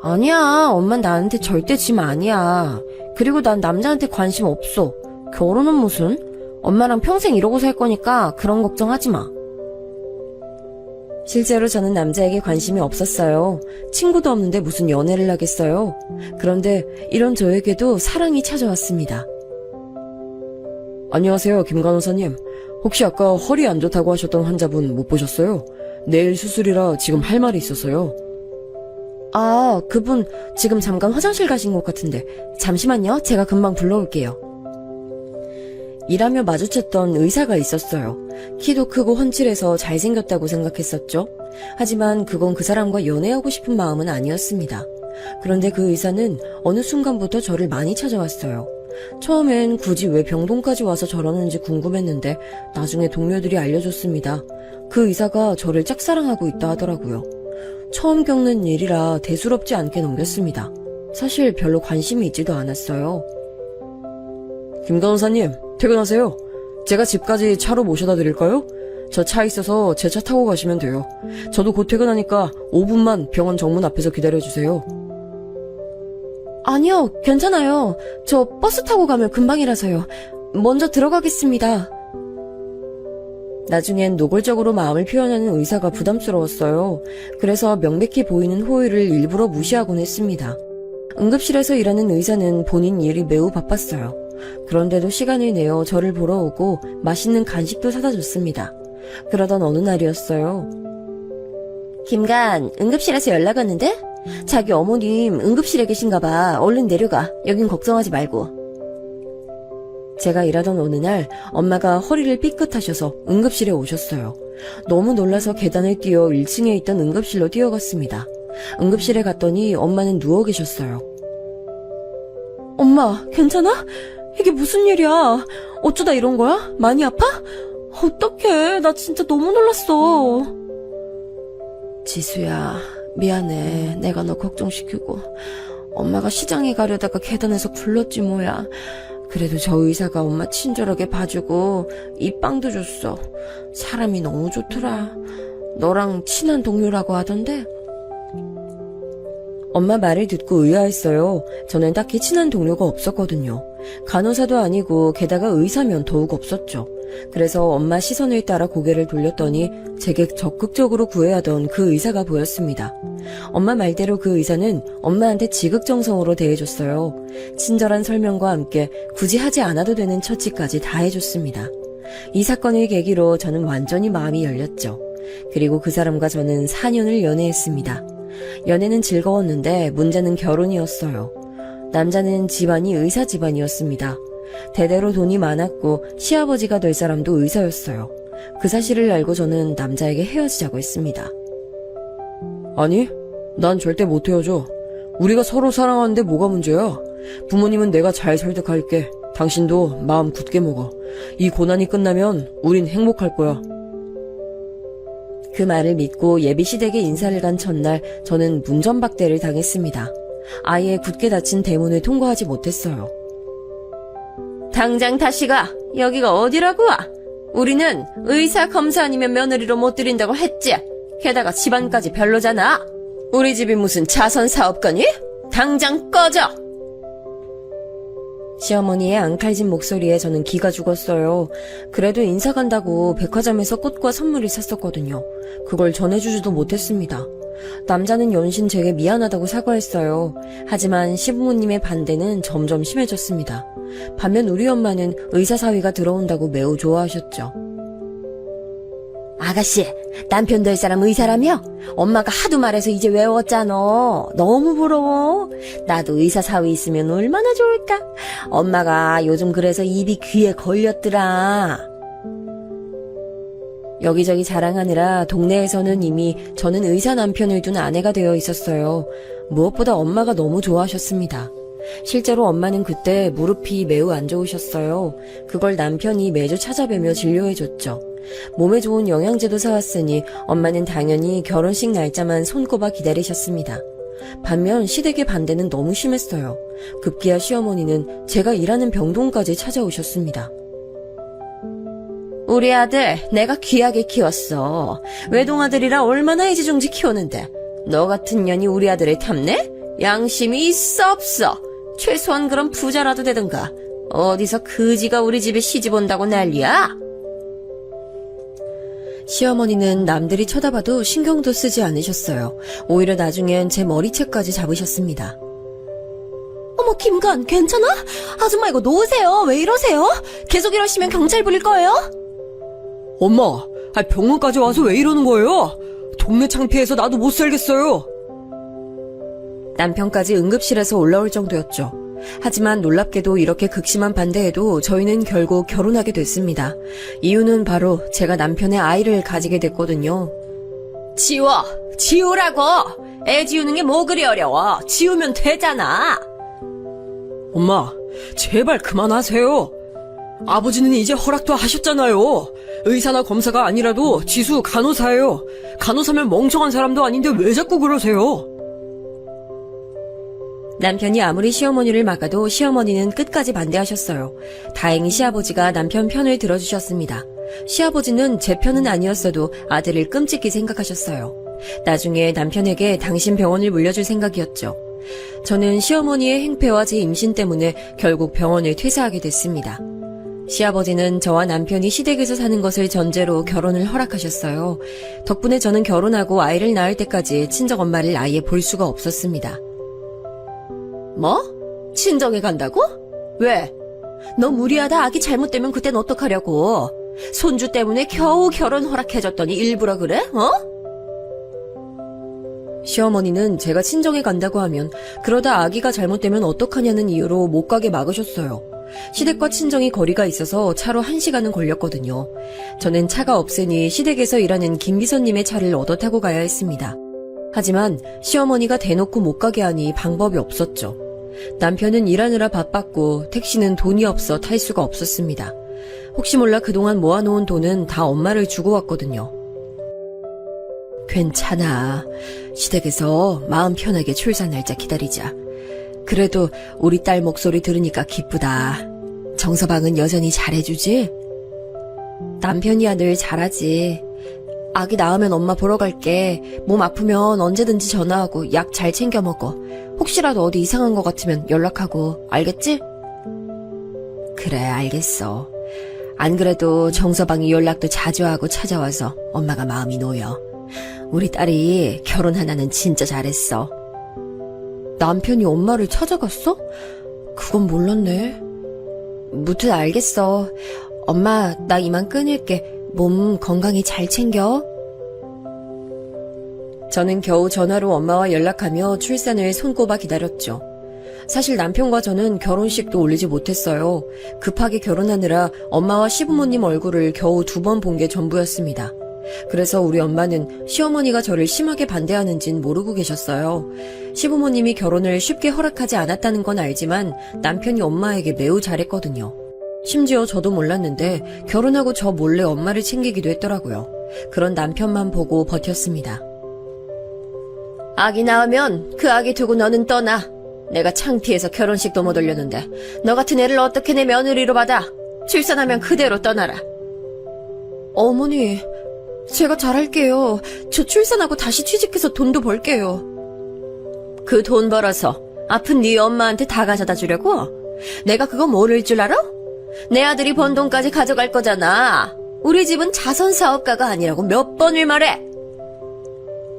아니야, 엄만 나한테 절대 짐 아니야. 그리고 난 남자한테 관심 없어. 결혼은 무슨? 엄마랑 평생 이러고 살 거니까 그런 걱정하지 마. 실제로 저는 남자에게 관심이 없었어요. 친구도 없는데 무슨 연애를 하겠어요. 그런데 이런 저에게도 사랑이 찾아왔습니다. 안녕하세요, 김 간호사님. 혹시 아까 허리 안 좋다고 하셨던 환자분 못 보셨어요? 내일 수술이라 지금 할 말이 있어서요. 아, 그분 지금 잠깐 화장실 가신 것 같은데 잠시만요. 제가 금방 불러올게요. 일하며 마주쳤던 의사가 있었어요. 키도 크고 훤칠해서 잘생겼다고 생각했었죠. 하지만 그건 그 사람과 연애하고 싶은 마음은 아니었습니다. 그런데 그 의사는 어느 순간부터 저를 많이 찾아왔어요. 처음엔 굳이 왜 병동까지 와서 저러는지 궁금했는데 나중에 동료들이 알려줬습니다. 그 의사가 저를 짝사랑하고 있다 하더라고요. 처음 겪는 일이라 대수롭지 않게 넘겼습니다. 사실 별로 관심이 있지도 않았어요. 김 간호사님, 퇴근하세요. 제가 집까지 차로 모셔다 드릴까요? 저 차 있어서 제 차 타고 가시면 돼요. 저도 곧 퇴근하니까 5분만 병원 정문 앞에서 기다려주세요. 아니요, 괜찮아요. 저 버스 타고 가면 금방이라서요. 먼저 들어가겠습니다. 나중엔 노골적으로 마음을 표현하는 의사가 부담스러웠어요. 그래서 명백히 보이는 호의를 일부러 무시하곤 했습니다. 응급실에서 일하는 의사는 본인 일이 매우 바빴어요. 그런데도 시간을 내어 저를 보러 오고 맛있는 간식도 사다 줬습니다. 그러던 어느 날이었어요. 김간, 응급실에서 연락 왔는데? 자기 어머님 응급실에 계신가 봐. 얼른 내려가. 여긴 걱정하지 말고. 제가 일하던 어느 날 엄마가 허리를 삐끗하셔서 응급실에 오셨어요. 너무 놀라서 계단을 뛰어 1층에 있던 응급실로 뛰어갔습니다. 응급실에 갔더니 엄마는 누워 계셨어요. 엄마, 괜찮아? 이게 무슨 일이야? 어쩌다 이런 거야? 많이 아파? 어떡해, 나 진짜 너무 놀랐어. 지수야, 미안해. 내가 너 걱정시키고. 엄마가 시장에 가려다가 계단에서 굴렀지 뭐야. 그래도 저 의사가 엄마 친절하게 봐주고 이 빵도 줬어. 사람이 너무 좋더라. 너랑 친한 동료라고 하던데. 엄마 말을 듣고 의아했어요. 저는 딱히 친한 동료가 없었거든요. 간호사도 아니고 게다가 의사면 더욱 없었죠. 그래서 엄마 시선을 따라 고개를 돌렸더니 제게 적극적으로 구애하던 그 의사가 보였습니다. 엄마 말대로 그 의사는 엄마한테 지극정성으로 대해줬어요. 친절한 설명과 함께 굳이 하지 않아도 되는 처치까지 다 해줬습니다. 이 사건을 계기로 저는 완전히 마음이 열렸죠. 그리고 그 사람과 저는 4년을 연애했습니다. 연애는 즐거웠는데 문제는 결혼이었어요. 남자는 집안이 의사 집안이었습니다. 대대로 돈이 많았고 시아버지가 될 사람도 의사였어요. 그 사실을 알고 저는 남자에게 헤어지자고 했습니다. 아니, 난 절대 못 헤어져. 우리가 서로 사랑하는데 뭐가 문제야? 부모님은 내가 잘 설득할게. 당신도 마음 굳게 먹어. 이 고난이 끝나면 우린 행복할 거야. 그 말을 믿고 예비시댁에 인사를 간 첫날 저는 문전박대를 당했습니다. 아예 굳게 닫힌 대문을 통과하지 못했어요. 당장 다시 가. 여기가 어디라고 와? 우리는 의사 검사 아니면 며느리로 못 들인다고 했지. 게다가 집안까지 별로잖아. 우리 집이 무슨 자선 사업가니? 당장 꺼져. 시어머니의 앙칼진 목소리에 저는 기가 죽었어요. 그래도 인사 간다고 백화점에서 꽃과 선물을 샀었거든요. 그걸 전해주지도 못했습니다. 남자는 연신 제게 미안하다고 사과했어요. 하지만 시부모님의 반대는 점점 심해졌습니다. 반면 우리 엄마는 의사 사위가 들어온다고 매우 좋아하셨죠. 아가씨, 남편 될 사람 의사라며? 엄마가 하도 말해서 이제 외웠잖아. 너무 부러워. 나도 의사 사위 있으면 얼마나 좋을까? 엄마가 요즘 그래서 입이 귀에 걸렸더라. 여기저기 자랑하느라 동네에서는 이미 저는 의사 남편을 둔 아내가 되어 있었어요. 무엇보다 엄마가 너무 좋아하셨습니다. 실제로 엄마는 그때 무릎이 매우 안 좋으셨어요. 그걸 남편이 매주 찾아뵈며 진료해줬죠. 몸에 좋은 영양제도 사왔으니 엄마는 당연히 결혼식 날짜만 손꼽아 기다리셨습니다. 반면 시댁의 반대는 너무 심했어요. 급기야 시어머니는 제가 일하는 병동까지 찾아오셨습니다. 우리 아들 내가 귀하게 키웠어. 외동아들이라 얼마나 애지중지 키우는데 너 같은 년이 우리 아들을 탐내? 양심이 있어 없어? 최소한 그런 부자라도 되든가. 어디서 그지가 우리 집에 시집 온다고 난리야? 시어머니는 남들이 쳐다봐도 신경도 쓰지 않으셨어요. 오히려 나중엔 제 머리채까지 잡으셨습니다. 어머 김관 괜찮아? 아줌마 이거 놓으세요. 왜 이러세요? 계속 이러시면 경찰 부릴 거예요? 엄마, 병원까지 와서 왜 이러는 거예요? 동네 창피해서 나도 못 살겠어요. 남편까지 응급실에서 올라올 정도였죠. 하지만 놀랍게도 이렇게 극심한 반대에도 저희는 결국 결혼하게 됐습니다. 이유는 바로 제가 남편의 아이를 가지게 됐거든요. 지우라고. 애 지우는 게 뭐 그리 어려워. 지우면 되잖아. 엄마, 제발 그만하세요. 아버지는 이제 허락도 하셨잖아요. 의사나 검사가 아니라도 지수 간호사예요. 간호사면 멍청한 사람도 아닌데 왜 자꾸 그러세요? 남편이 아무리 시어머니를 막아도 시어머니는 끝까지 반대하셨어요. 다행히 시아버지가 남편 편을 들어주셨습니다. 시아버지는 제 편은 아니었어도 아들을 끔찍히 생각하셨어요. 나중에 남편에게 당신 병원을 물려줄 생각이었죠. 저는 시어머니의 행패와 제 임신 때문에 결국 병원을 퇴사하게 됐습니다. 시아버지는 저와 남편이 시댁에서 사는 것을 전제로 결혼을 허락하셨어요. 덕분에 저는 결혼하고 아이를 낳을 때까지 친정엄마를 아예 볼 수가 없었습니다. 뭐? 친정에 간다고? 왜? 너 무리하다 아기 잘못되면 그땐 어떡하려고? 손주 때문에 겨우 결혼 허락해줬더니 일부러 그래? 어? 시어머니는 제가 친정에 간다고 하면 그러다 아기가 잘못되면 어떡하냐는 이유로 못 가게 막으셨어요. 시댁과 친정이 거리가 있어서 차로 1시간은 걸렸거든요. 저는 차가 없으니 시댁에서 일하는 김 비서님의 차를 얻어 타고 가야 했습니다. 하지만 시어머니가 대놓고 못 가게 하니 방법이 없었죠. 남편은 일하느라 바빴고 택시는 돈이 없어 탈 수가 없었습니다. 혹시 몰라 그동안 모아놓은 돈은 다 엄마를 주고 왔거든요. 괜찮아. 시댁에서 마음 편하게 출산 날짜 기다리자. 그래도 우리 딸 목소리 들으니까 기쁘다. 정서방은 여전히 잘해주지? 남편이야 늘 잘하지. 아기 낳으면 엄마 보러 갈게. 몸 아프면 언제든지 전화하고 약 잘 챙겨 먹어. 혹시라도 어디 이상한 것 같으면 연락하고. 알겠지? 그래, 알겠어. 안 그래도 정서방이 연락도 자주 하고 찾아와서 엄마가 마음이 놓여. 우리 딸이 결혼 하나는 진짜 잘했어. 남편이 엄마를 찾아갔어? 그건 몰랐네. 무튼 알겠어. 엄마, 나 이만 끊을게. 몸 건강히 잘 챙겨. 저는 겨우 전화로 엄마와 연락하며 출산을 손꼽아 기다렸죠. 사실 남편과 저는 결혼식도 올리지 못했어요. 급하게 결혼하느라 엄마와 시부모님 얼굴을 겨우 2번 본 게 전부였습니다. 그래서 우리 엄마는 시어머니가 저를 심하게 반대하는진 모르고 계셨어요. 시부모님이 결혼을 쉽게 허락하지 않았다는 건 알지만 남편이 엄마에게 매우 잘했거든요. 심지어 저도 몰랐는데 결혼하고 저 몰래 엄마를 챙기기도 했더라고요. 그런 남편만 보고 버텼습니다. 아기 낳으면 그 아기 두고 너는 떠나. 내가 창피해서 결혼식도 못 올렸는데 너 같은 애를 어떻게 내 며느리로 받아? 출산하면 그대로 떠나라. 어머니, 제가 잘할게요. 저 출산하고 다시 취직해서 돈도 벌게요. 그 돈 벌어서 아픈 네 엄마한테 다 가져다 주려고? 내가 그거 모를 줄 알아? 내 아들이 번 돈까지 가져갈 거잖아. 우리 집은 자선사업가가 아니라고 몇 번을 말해.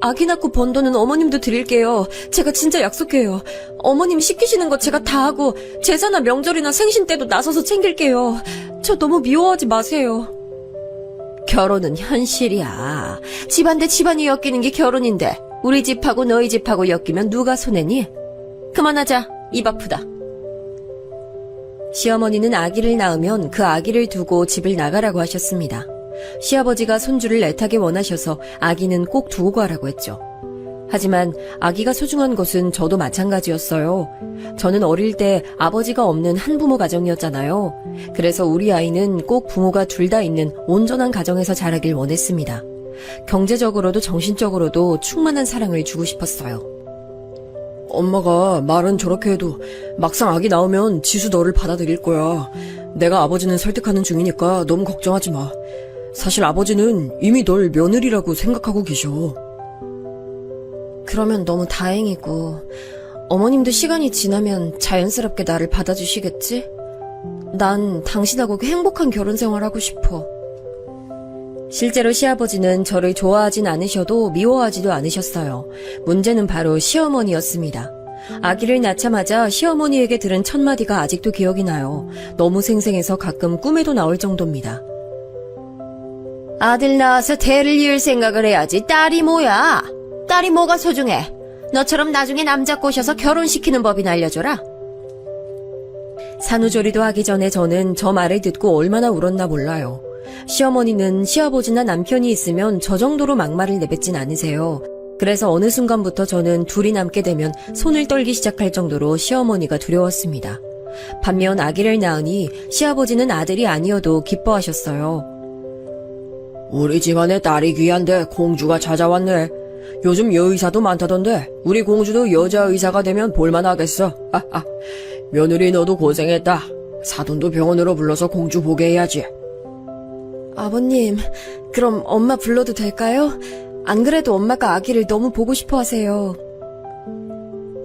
아기 낳고 번 돈은 어머님도 드릴게요. 제가 진짜 약속해요. 어머님 시키시는 거 제가 다 하고 제사나 명절이나 생신 때도 나서서 챙길게요. 저 너무 미워하지 마세요. 결혼은 현실이야. 집안 대 집안이 엮이는 게 결혼인데 우리 집하고 너희 집하고 엮이면 누가 손해니? 그만하자. 입 아프다. 시어머니는 아기를 낳으면 그 아기를 두고 집을 나가라고 하셨습니다. 시아버지가 손주를 애타게 원하셔서 아기는 꼭 두고 가라고 했죠. 하지만 아기가 소중한 것은 저도 마찬가지였어요. 저는 어릴 때 아버지가 없는 한부모 가정이었잖아요. 그래서 우리 아이는 꼭 부모가 둘 다 있는 온전한 가정에서 자라길 원했습니다. 경제적으로도 정신적으로도 충만한 사랑을 주고 싶었어요. 엄마가 말은 저렇게 해도 막상 아기 나오면 지수 너를 받아들일 거야. 내가 아버지는 설득하는 중이니까 너무 걱정하지 마. 사실 아버지는 이미 널 며느리라고 생각하고 계셔. 그러면 너무 다행이고, 어머님도 시간이 지나면 자연스럽게 나를 받아주시겠지? 난 당신하고 행복한 결혼 생활하고 싶어. 실제로 시아버지는 저를 좋아하진 않으셔도 미워하지도 않으셨어요. 문제는 바로 시어머니였습니다. 아기를 낳자마자 시어머니에게 들은 첫 마디가 아직도 기억이 나요. 너무 생생해서 가끔 꿈에도 나올 정도입니다. 아들 낳아서 대를 이을 생각을 해야지. 딸이 뭐야? 딸이 뭐가 소중해? 너처럼 나중에 남자 꼬셔서 결혼시키는 법이나 알려줘라. 산후조리도 하기 전에 저는 저 말을 듣고 얼마나 울었나 몰라요. 시어머니는 시아버지나 남편이 있으면 저 정도로 막말을 내뱉진 않으세요. 그래서 어느 순간부터 저는 둘이 남게 되면 손을 떨기 시작할 정도로 시어머니가 두려웠습니다. 반면 아기를 낳으니 시아버지는 아들이 아니어도 기뻐하셨어요. 우리 집안에 딸이 귀한데 공주가 찾아왔네. 요즘 여의사도 많다던데 우리 공주도 여자 의사가 되면 볼만하겠어. 며느리 너도 고생했다. 사돈도 병원으로 불러서 공주 보게 해야지. 아버님, 그럼 엄마 불러도 될까요? 안 그래도 엄마가 아기를 너무 보고 싶어 하세요.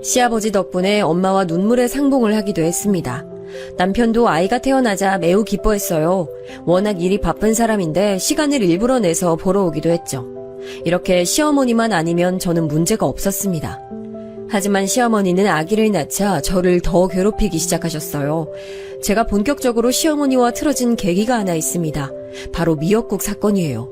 시아버지 덕분에 엄마와 눈물의 상봉을 하기도 했습니다. 남편도 아이가 태어나자 매우 기뻐했어요. 워낙 일이 바쁜 사람인데 시간을 일부러 내서 보러 오기도 했죠. 이렇게 시어머니만 아니면 저는 문제가 없었습니다. 하지만 시어머니는 아기를 낳자 저를 더 괴롭히기 시작하셨어요. 제가 본격적으로 시어머니와 틀어진 계기가 하나 있습니다. 바로 미역국 사건이에요.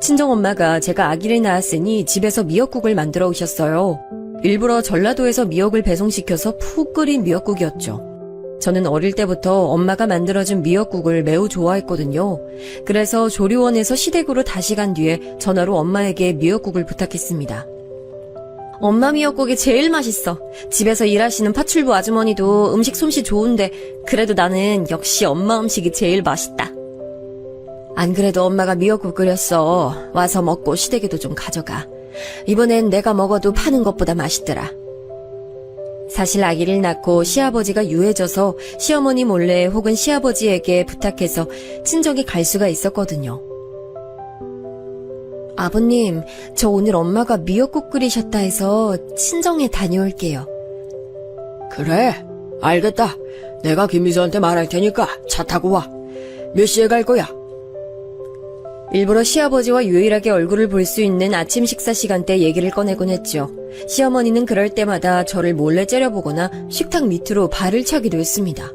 친정엄마가 제가 아기를 낳았으니 집에서 미역국을 만들어 오셨어요. 일부러 전라도에서 미역을 배송시켜서 푹 끓인 미역국이었죠. 저는 어릴 때부터 엄마가 만들어준 미역국을 매우 좋아했거든요. 그래서 조리원에서 시댁으로 다시 간 뒤에 전화로 엄마에게 미역국을 부탁했습니다. 엄마 미역국이 제일 맛있어. 집에서 일하시는 파출부 아주머니도 음식 솜씨 좋은데 그래도 나는 역시 엄마 음식이 제일 맛있다. 안 그래도 엄마가 미역국 끓였어. 와서 먹고 시댁에도 좀 가져가. 이번엔 내가 먹어도 파는 것보다 맛있더라. 사실 아기를 낳고 시아버지가 유해져서 시어머니 몰래 혹은 시아버지에게 부탁해서 친정에 갈 수가 있었거든요. 아버님, 저 오늘 엄마가 미역국 끓이셨다 해서 친정에 다녀올게요. 그래, 알겠다. 내가 김미수한테 말할 테니까 차 타고 와. 몇 시에 갈 거야? 일부러 시아버지와 유일하게 얼굴을 볼 수 있는 아침 식사 시간대 얘기를 꺼내곤 했죠. 시어머니는 그럴 때마다 저를 몰래 째려보거나 식탁 밑으로 발을 차기도 했습니다.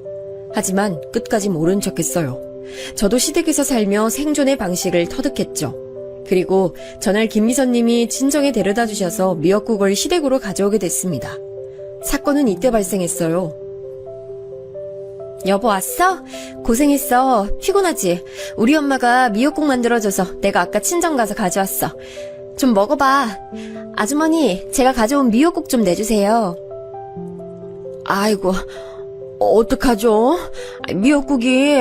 하지만 끝까지 모른 척했어요. 저도 시댁에서 살며 생존의 방식을 터득했죠. 그리고 전날 김미선님이 친정에 데려다 주셔서 미역국을 시댁으로 가져오게 됐습니다. 사건은 이때 발생했어요. 여보 왔어? 고생했어. 피곤하지? 우리 엄마가 미역국 만들어줘서 내가 아까 친정 가서 가져왔어. 좀 먹어봐. 아주머니, 제가 가져온 미역국 좀 내주세요. 아이고, 어떡하죠? 미역국이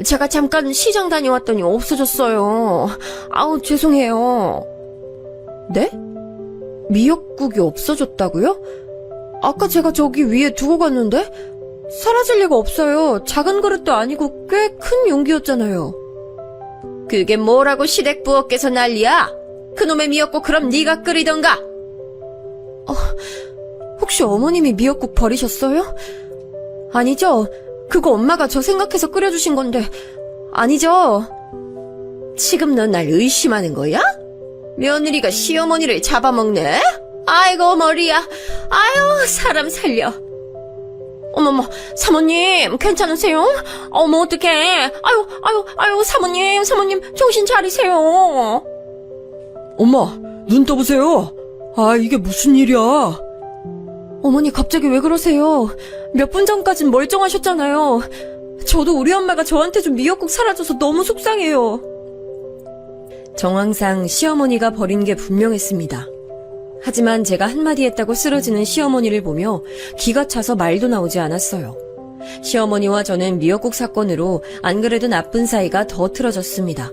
제가 잠깐 시장 다녀왔더니 없어졌어요. 아우, 죄송해요. 네? 미역국이 없어졌다고요? 아까 제가 저기 위에 두고 갔는데? 사라질 리가 없어요. 작은 그릇도 아니고 꽤 큰 용기였잖아요. 그게 뭐라고 시댁 부엌에서 난리야? 그놈의 미역국 그럼 네가 끓이던가. 혹시 어머님이 미역국 버리셨어요? 아니죠. 그거 엄마가 저 생각해서 끓여주신 건데. 아니죠. 지금 넌 날 의심하는 거야? 며느리가 시어머니를 잡아먹네? 아이고 머리야. 아유 사람 살려. 어머머, 사모님, 괜찮으세요? 어머, 어떡해. 아유, 사모님, 정신 차리세요. 엄마, 눈 떠보세요. 아, 이게 무슨 일이야? 어머니, 갑자기 왜 그러세요? 몇 분 전까진 멀쩡하셨잖아요. 저도 우리 엄마가 저한테 준 미역국 사라져서 너무 속상해요. 정황상 시어머니가 버린 게 분명했습니다. 하지만 제가 한마디 했다고 쓰러지는 시어머니를 보며 기가 차서 말도 나오지 않았어요. 시어머니와 저는 미역국 사건으로 안 그래도 나쁜 사이가 더 틀어졌습니다.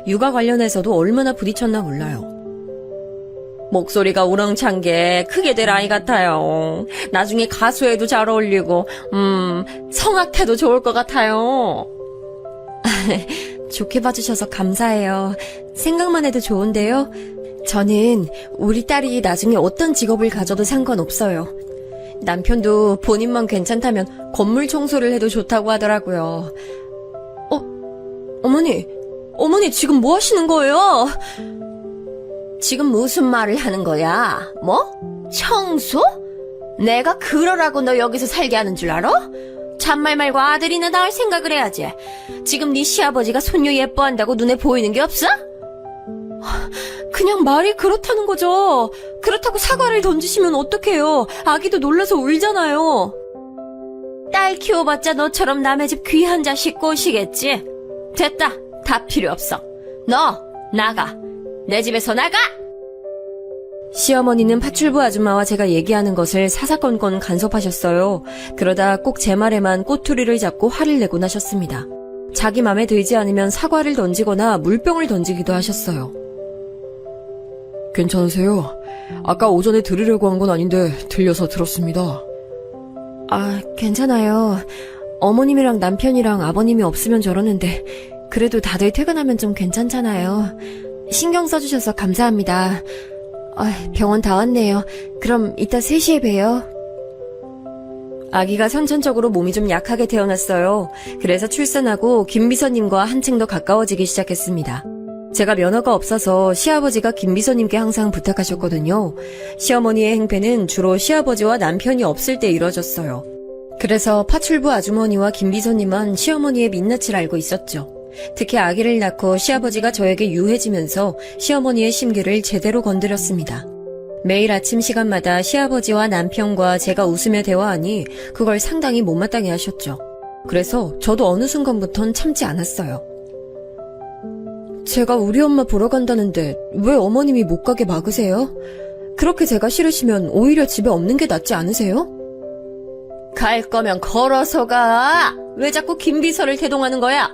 육아 관련해서도 얼마나 부딪혔나 몰라요. 목소리가 우렁찬 게 크게 될 아이 같아요. 나중에 가수에도 잘 어울리고, 성악해도 좋을 것 같아요. 좋게 봐주셔서 감사해요. 생각만 해도 좋은데요. 저는 우리 딸이 나중에 어떤 직업을 가져도 상관없어요. 남편도 본인만 괜찮다면 건물 청소를 해도 좋다고 하더라고요. 어머니 지금 뭐 하시는 거예요? 지금 무슨 말을 하는 거야? 뭐? 청소? 내가 그러라고 너 여기서 살게 하는 줄 알아? 잔말 말고 아들이나 낳을 생각을 해야지. 지금 네 시아버지가 손녀 예뻐한다고 눈에 보이는 게 없어? 그냥 말이 그렇다는 거죠. 그렇다고 사과를 던지시면 어떡해요. 아기도 놀라서 울잖아요. 딸 키워봤자 너처럼 남의 집 귀한 자식 꼬시겠지? 됐다. 다 필요 없어. 너 나가. 내 집에서 나가! 시어머니는 파출부 아줌마와 제가 얘기하는 것을 사사건건 간섭하셨어요. 그러다 꼭 제 말에만 꼬투리를 잡고 화를 내곤 하셨습니다. 자기 맘에 들지 않으면 사과를 던지거나 물병을 던지기도 하셨어요. 괜찮으세요? 아까 오전에 들으려고 한 건 아닌데 들려서 들었습니다. 괜찮아요. 어머님이랑 남편이랑 아버님이 없으면 저러는데 그래도 다들 퇴근하면 좀 괜찮잖아요. 신경 써주셔서 감사합니다. 병원 다 왔네요. 그럼 이따 3시에 봬요. 아기가 선천적으로 몸이 좀 약하게 태어났어요. 그래서 출산하고 김 비서님과 한층 더 가까워지기 시작했습니다. 제가 면허가 없어서 시아버지가 김 비서님께 항상 부탁하셨거든요. 시어머니의 행패는 주로 시아버지와 남편이 없을 때 이뤄졌어요. 그래서 파출부 아주머니와 김 비서님은 시어머니의 민낯을 알고 있었죠. 특히 아기를 낳고 시아버지가 저에게 유해지면서 시어머니의 심기를 제대로 건드렸습니다. 매일 아침 시간마다 시아버지와 남편과 제가 웃으며 대화하니 그걸 상당히 못마땅해 하셨죠. 그래서 저도 어느 순간부턴 참지 않았어요. 제가 우리 엄마 보러 간다는데 왜 어머님이 못 가게 막으세요? 그렇게 제가 싫으시면 오히려 집에 없는 게 낫지 않으세요? 갈 거면 걸어서 가. 왜 자꾸 김 비서를 대동하는 거야?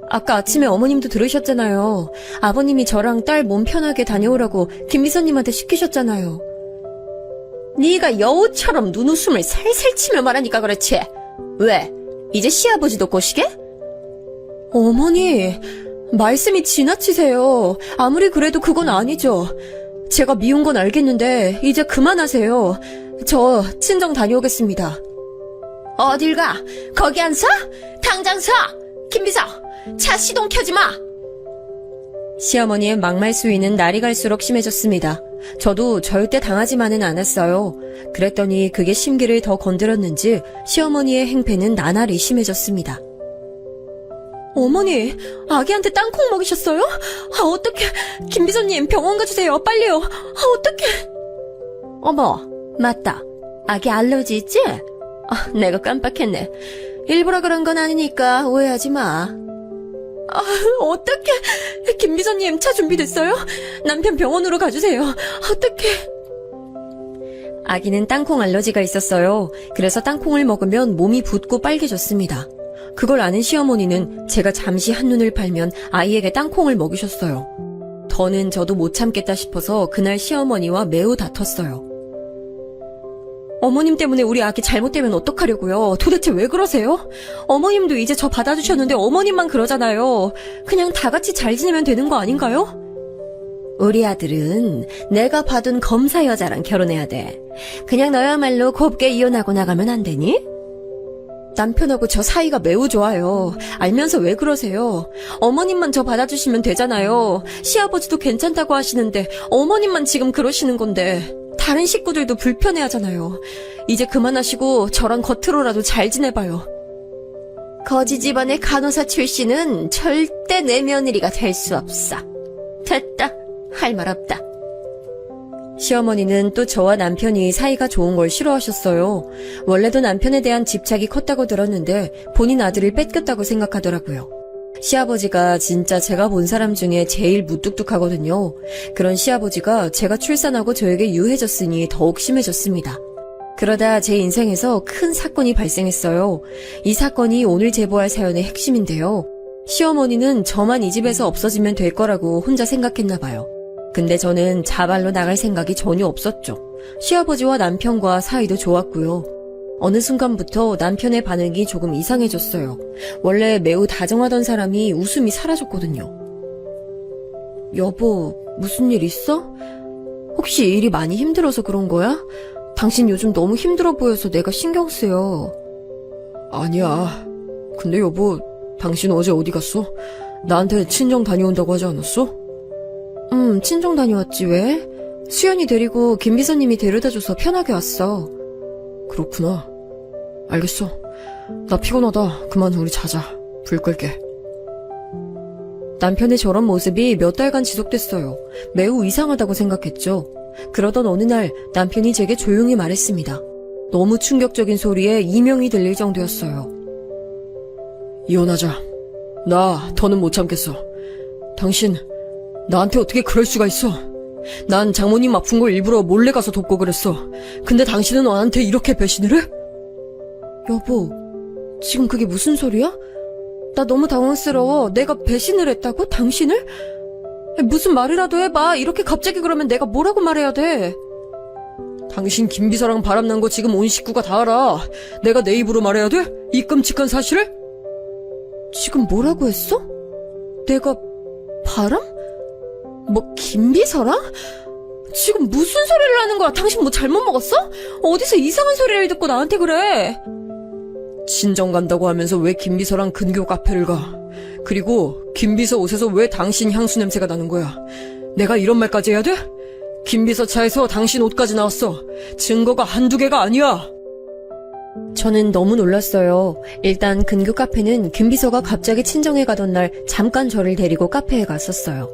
아까 아침에 어머님도 들으셨잖아요. 아버님이 저랑 딸 몸 편하게 다녀오라고 김 비서님한테 시키셨잖아요. 네가 여우처럼 눈웃음을 살살 치며 말하니까 그렇지. 왜? 이제 시아버지도 꼬시게? 어머니, 말씀이 지나치세요. 아무리 그래도 그건 아니죠. 제가 미운 건 알겠는데 이제 그만하세요. 저 친정 다녀오겠습니다. 어딜 가? 거기 안 서? 당장 서! 김비서! 차 시동 켜지 마! 시어머니의 막말 수위는 날이 갈수록 심해졌습니다. 저도 절대 당하지만은 않았어요. 그랬더니 그게 심기를 더 건드렸는지 시어머니의 행패는 나날이 심해졌습니다. 어머니, 아기한테 땅콩 먹이셨어요? 어떡해. 김 비서님 병원 가주세요. 빨리요. 어떡해. 어머, 맞다. 아기 알러지 있지? 내가 깜빡했네. 일부러 그런 건 아니니까 오해하지 마. 어떡해. 김 비서님 차 준비됐어요? 남편 병원으로 가주세요. 어떡해. 아기는 땅콩 알러지가 있었어요. 그래서 땅콩을 먹으면 몸이 붓고 빨개졌습니다. 그걸 아는 시어머니는 제가 잠시 한눈을 팔면 아이에게 땅콩을 먹이셨어요. 더는 저도 못 참겠다 싶어서 그날 시어머니와 매우 다퉜어요. 어머님 때문에 우리 아기 잘못되면 어떡하려고요? 도대체 왜 그러세요? 어머님도 이제 저 받아주셨는데 어머님만 그러잖아요. 그냥 다 같이 잘 지내면 되는 거 아닌가요? 우리 아들은 내가 봐둔 검사 여자랑 결혼해야 돼. 그냥 너야말로 곱게 이혼하고 나가면 안 되니? 남편하고 저 사이가 매우 좋아요. 알면서 왜 그러세요? 어머님만 저 받아주시면 되잖아요. 시아버지도 괜찮다고 하시는데 어머님만 지금 그러시는 건데 다른 식구들도 불편해하잖아요. 이제 그만하시고 저랑 겉으로라도 잘 지내봐요. 거지 집안의 간호사 출신은 절대 내 며느리가 될 수 없어. 됐다. 할 말 없다. 시어머니는 또 저와 남편이 사이가 좋은 걸 싫어하셨어요. 원래도 남편에 대한 집착이 컸다고 들었는데 본인 아들을 뺏겼다고 생각하더라고요. 시아버지가 진짜 제가 본 사람 중에 제일 무뚝뚝하거든요. 그런 시아버지가 제가 출산하고 저에게 유해졌으니 더욱 심해졌습니다. 그러다 제 인생에서 큰 사건이 발생했어요. 이 사건이 오늘 제보할 사연의 핵심인데요. 시어머니는 저만 이 집에서 없어지면 될 거라고 혼자 생각했나 봐요. 근데 저는 자발로 나갈 생각이 전혀 없었죠. 시아버지와 남편과 사이도 좋았고요. 어느 순간부터 남편의 반응이 조금 이상해졌어요. 원래 매우 다정하던 사람이 웃음이 사라졌거든요. 여보, 무슨 일 있어? 혹시 일이 많이 힘들어서 그런 거야? 당신 요즘 너무 힘들어 보여서 내가 신경 쓰여. 아니야. 근데 여보, 당신 어제 어디 갔어? 나한테 친정 다녀온다고 하지 않았어? 친정 다녀왔지 왜? 수연이 데리고 김 비서님이 데려다줘서 편하게 왔어. 그렇구나. 알겠어. 나 피곤하다. 그만 우리 자자. 불 끌게. 남편의 저런 모습이 몇 달간 지속됐어요. 매우 이상하다고 생각했죠. 그러던 어느 날 남편이 제게 조용히 말했습니다. 너무 충격적인 소리에 이명이 들릴 정도였어요. 이혼하자. 나 더는 못 참겠어. 당신 나한테 어떻게 그럴 수가 있어? 난 장모님 아픈 걸 일부러 몰래 가서 돕고 그랬어. 근데 당신은 나한테 이렇게 배신을 해? 여보, 지금 그게 무슨 소리야? 나 너무 당황스러워. 내가 배신을 했다고? 당신을? 무슨 말이라도 해봐. 이렇게 갑자기 그러면 내가 뭐라고 말해야 돼? 당신 김비서랑 바람난 거 지금 온 식구가 다 알아. 내가 내 입으로 말해야 돼? 이 끔찍한 사실을? 지금 뭐라고 했어? 내가 바람? 뭐 김비서랑? 지금 무슨 소리를 하는 거야? 당신 뭐 잘못 먹었어? 어디서 이상한 소리를 듣고 나한테 그래? 친정 간다고 하면서 왜 김비서랑 근교 카페를 가? 그리고 김비서 옷에서 왜 당신 향수 냄새가 나는 거야? 내가 이런 말까지 해야 돼? 김비서 차에서 당신 옷까지 나왔어. 증거가 한두 개가 아니야. 저는 너무 놀랐어요. 일단 근교 카페는 김비서가 갑자기 친정에 가던 날 잠깐 저를 데리고 카페에 갔었어요.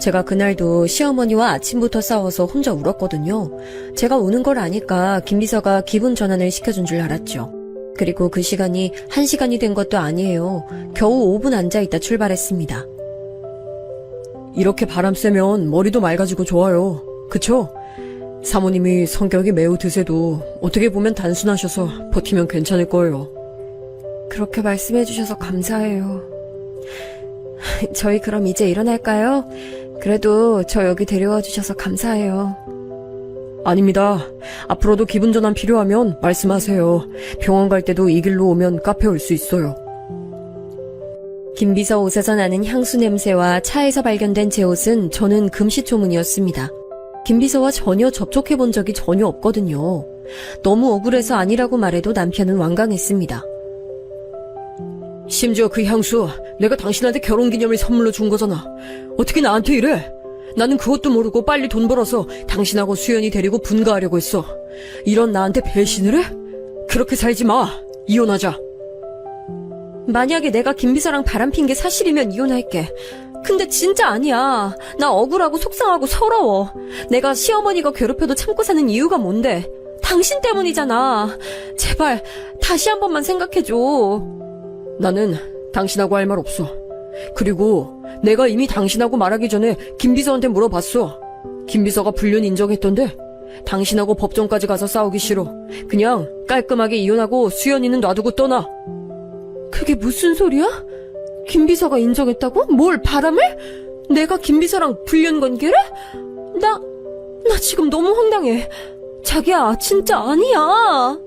제가 그날도 시어머니와 아침부터 싸워서 혼자 울었거든요. 제가 우는 걸 아니까 김비서가 기분 전환을 시켜준 줄 알았죠. 그리고 그 시간이 1시간이 된 것도 아니에요. 겨우 5분 앉아있다 출발했습니다. 이렇게 바람 쐬면 머리도 맑아지고 좋아요. 그쵸? 사모님이 성격이 매우 드세도 어떻게 보면 단순하셔서 버티면 괜찮을 거예요. 그렇게 말씀해 주셔서 감사해요. 저희 그럼 이제 일어날까요? 그래도 저 여기 데려와 주셔서 감사해요. 아닙니다. 앞으로도 기분 전환 필요하면 말씀하세요. 병원 갈 때도 이 길로 오면 카페 올 수 있어요. 김비서 옷에서 나는 향수 냄새와 차에서 발견된 제 옷은 저는 금시초문이었습니다. 김비서와 전혀 접촉해본 적이 전혀 없거든요. 너무 억울해서 아니라고 말해도 남편은 완강했습니다. 심지어 그 향수 내가 당신한테 결혼기념일 선물로 준 거잖아. 어떻게 나한테 이래? 나는 그것도 모르고 빨리 돈 벌어서 당신하고 수연이 데리고 분가하려고 했어. 이런 나한테 배신을 해? 그렇게 살지 마. 이혼하자. 만약에 내가 김비서랑 바람핀 게 사실이면 이혼할게. 근데 진짜 아니야. 나 억울하고 속상하고 서러워. 내가 시어머니가 괴롭혀도 참고 사는 이유가 뭔데? 당신 때문이잖아. 제발 다시 한 번만 생각해줘. 나는 당신하고 할 말 없어. 그리고 내가 이미 당신하고 말하기 전에 김비서한테 물어봤어. 김비서가 불륜 인정했던데 당신하고 법정까지 가서 싸우기 싫어. 그냥 깔끔하게 이혼하고 수연이는 놔두고 떠나. 그게 무슨 소리야? 김비서가 인정했다고? 뭘 바람을? 내가 김비서랑 불륜 관계를? 나 지금 너무 황당해. 자기야, 진짜 아니야.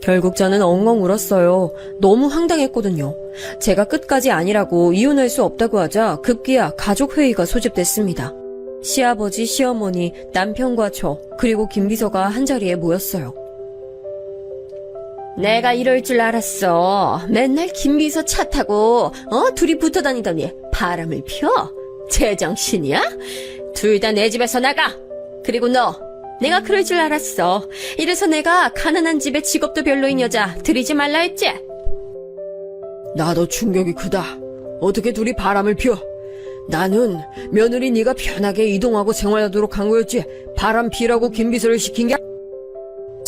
결국 저는 엉엉 울었어요. 너무 황당했거든요. 제가 끝까지 아니라고 이혼할 수 없다고 하자 급기야 가족회의가 소집됐습니다. 시아버지, 시어머니, 남편과 저, 그리고 김비서가 한자리에 모였어요. 내가 이럴 줄 알았어. 맨날 김비서 차 타고 둘이 붙어 다니더니 바람을 펴? 제정신이야? 둘 다 내 집에서 나가. 그리고 너, 내가 그럴 줄 알았어. 이래서 내가 가난한 집에 직업도 별로인 여자 들이지 말라 했지? 나도 충격이 크다. 어떻게 둘이 바람을 펴? 나는 며느리 네가 편하게 이동하고 생활하도록 한 거였지 바람 피라고 김비서를 시킨 게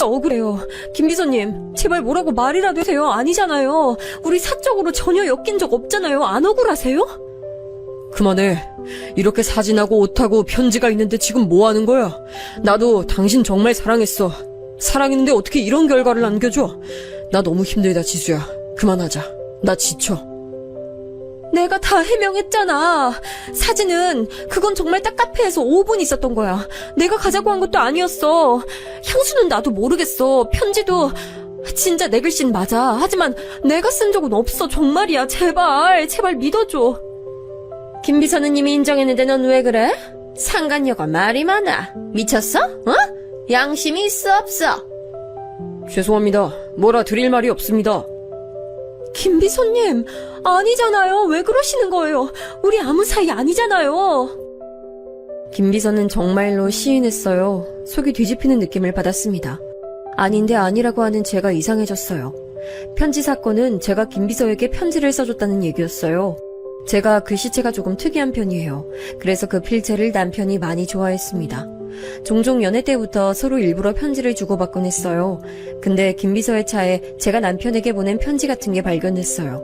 진짜 억울해요. 김 비서님, 제발 뭐라고 말이라도 해세요. 아니잖아요. 우리 사적으로 전혀 엮인 적 없잖아요. 안 억울하세요? 그만해. 이렇게 사진하고 옷하고 편지가 있는데 지금 뭐 하는 거야? 나도 당신 정말 사랑했어. 사랑했는데 어떻게 이런 결과를 남겨줘? 나 너무 힘들다, 지수야. 그만하자. 나 지쳐. 내가 다 해명했잖아. 사진은 그건 정말 딱 카페에서 5분 있었던 거야. 내가 가자고 한 것도 아니었어. 향수는 나도 모르겠어. 편지도 진짜 내 글씨는 맞아. 하지만 내가 쓴 적은 없어. 정말이야. 제발 믿어줘. 김 비서는님이 인정했는데 넌 왜 그래? 상간녀가 말이 많아. 미쳤어? 어? 양심이 있어 없어? 죄송합니다. 뭐라 드릴 말이 없습니다. 김 비서님, 아니잖아요. 왜 그러시는 거예요? 우리 아무 사이 아니잖아요. 김 비서는 정말로 시인했어요. 속이 뒤집히는 느낌을 받았습니다. 아닌데 아니라고 하는 제가 이상해졌어요. 편지 사건은 제가 김 비서에게 편지를 써줬다는 얘기였어요. 제가 글씨체가 조금 특이한 편이에요. 그래서 그 필체를 남편이 많이 좋아했습니다. 종종 연애 때부터 서로 일부러 편지를 주고받곤 했어요. 근데 김 비서의 차에 제가 남편에게 보낸 편지 같은 게 발견됐어요.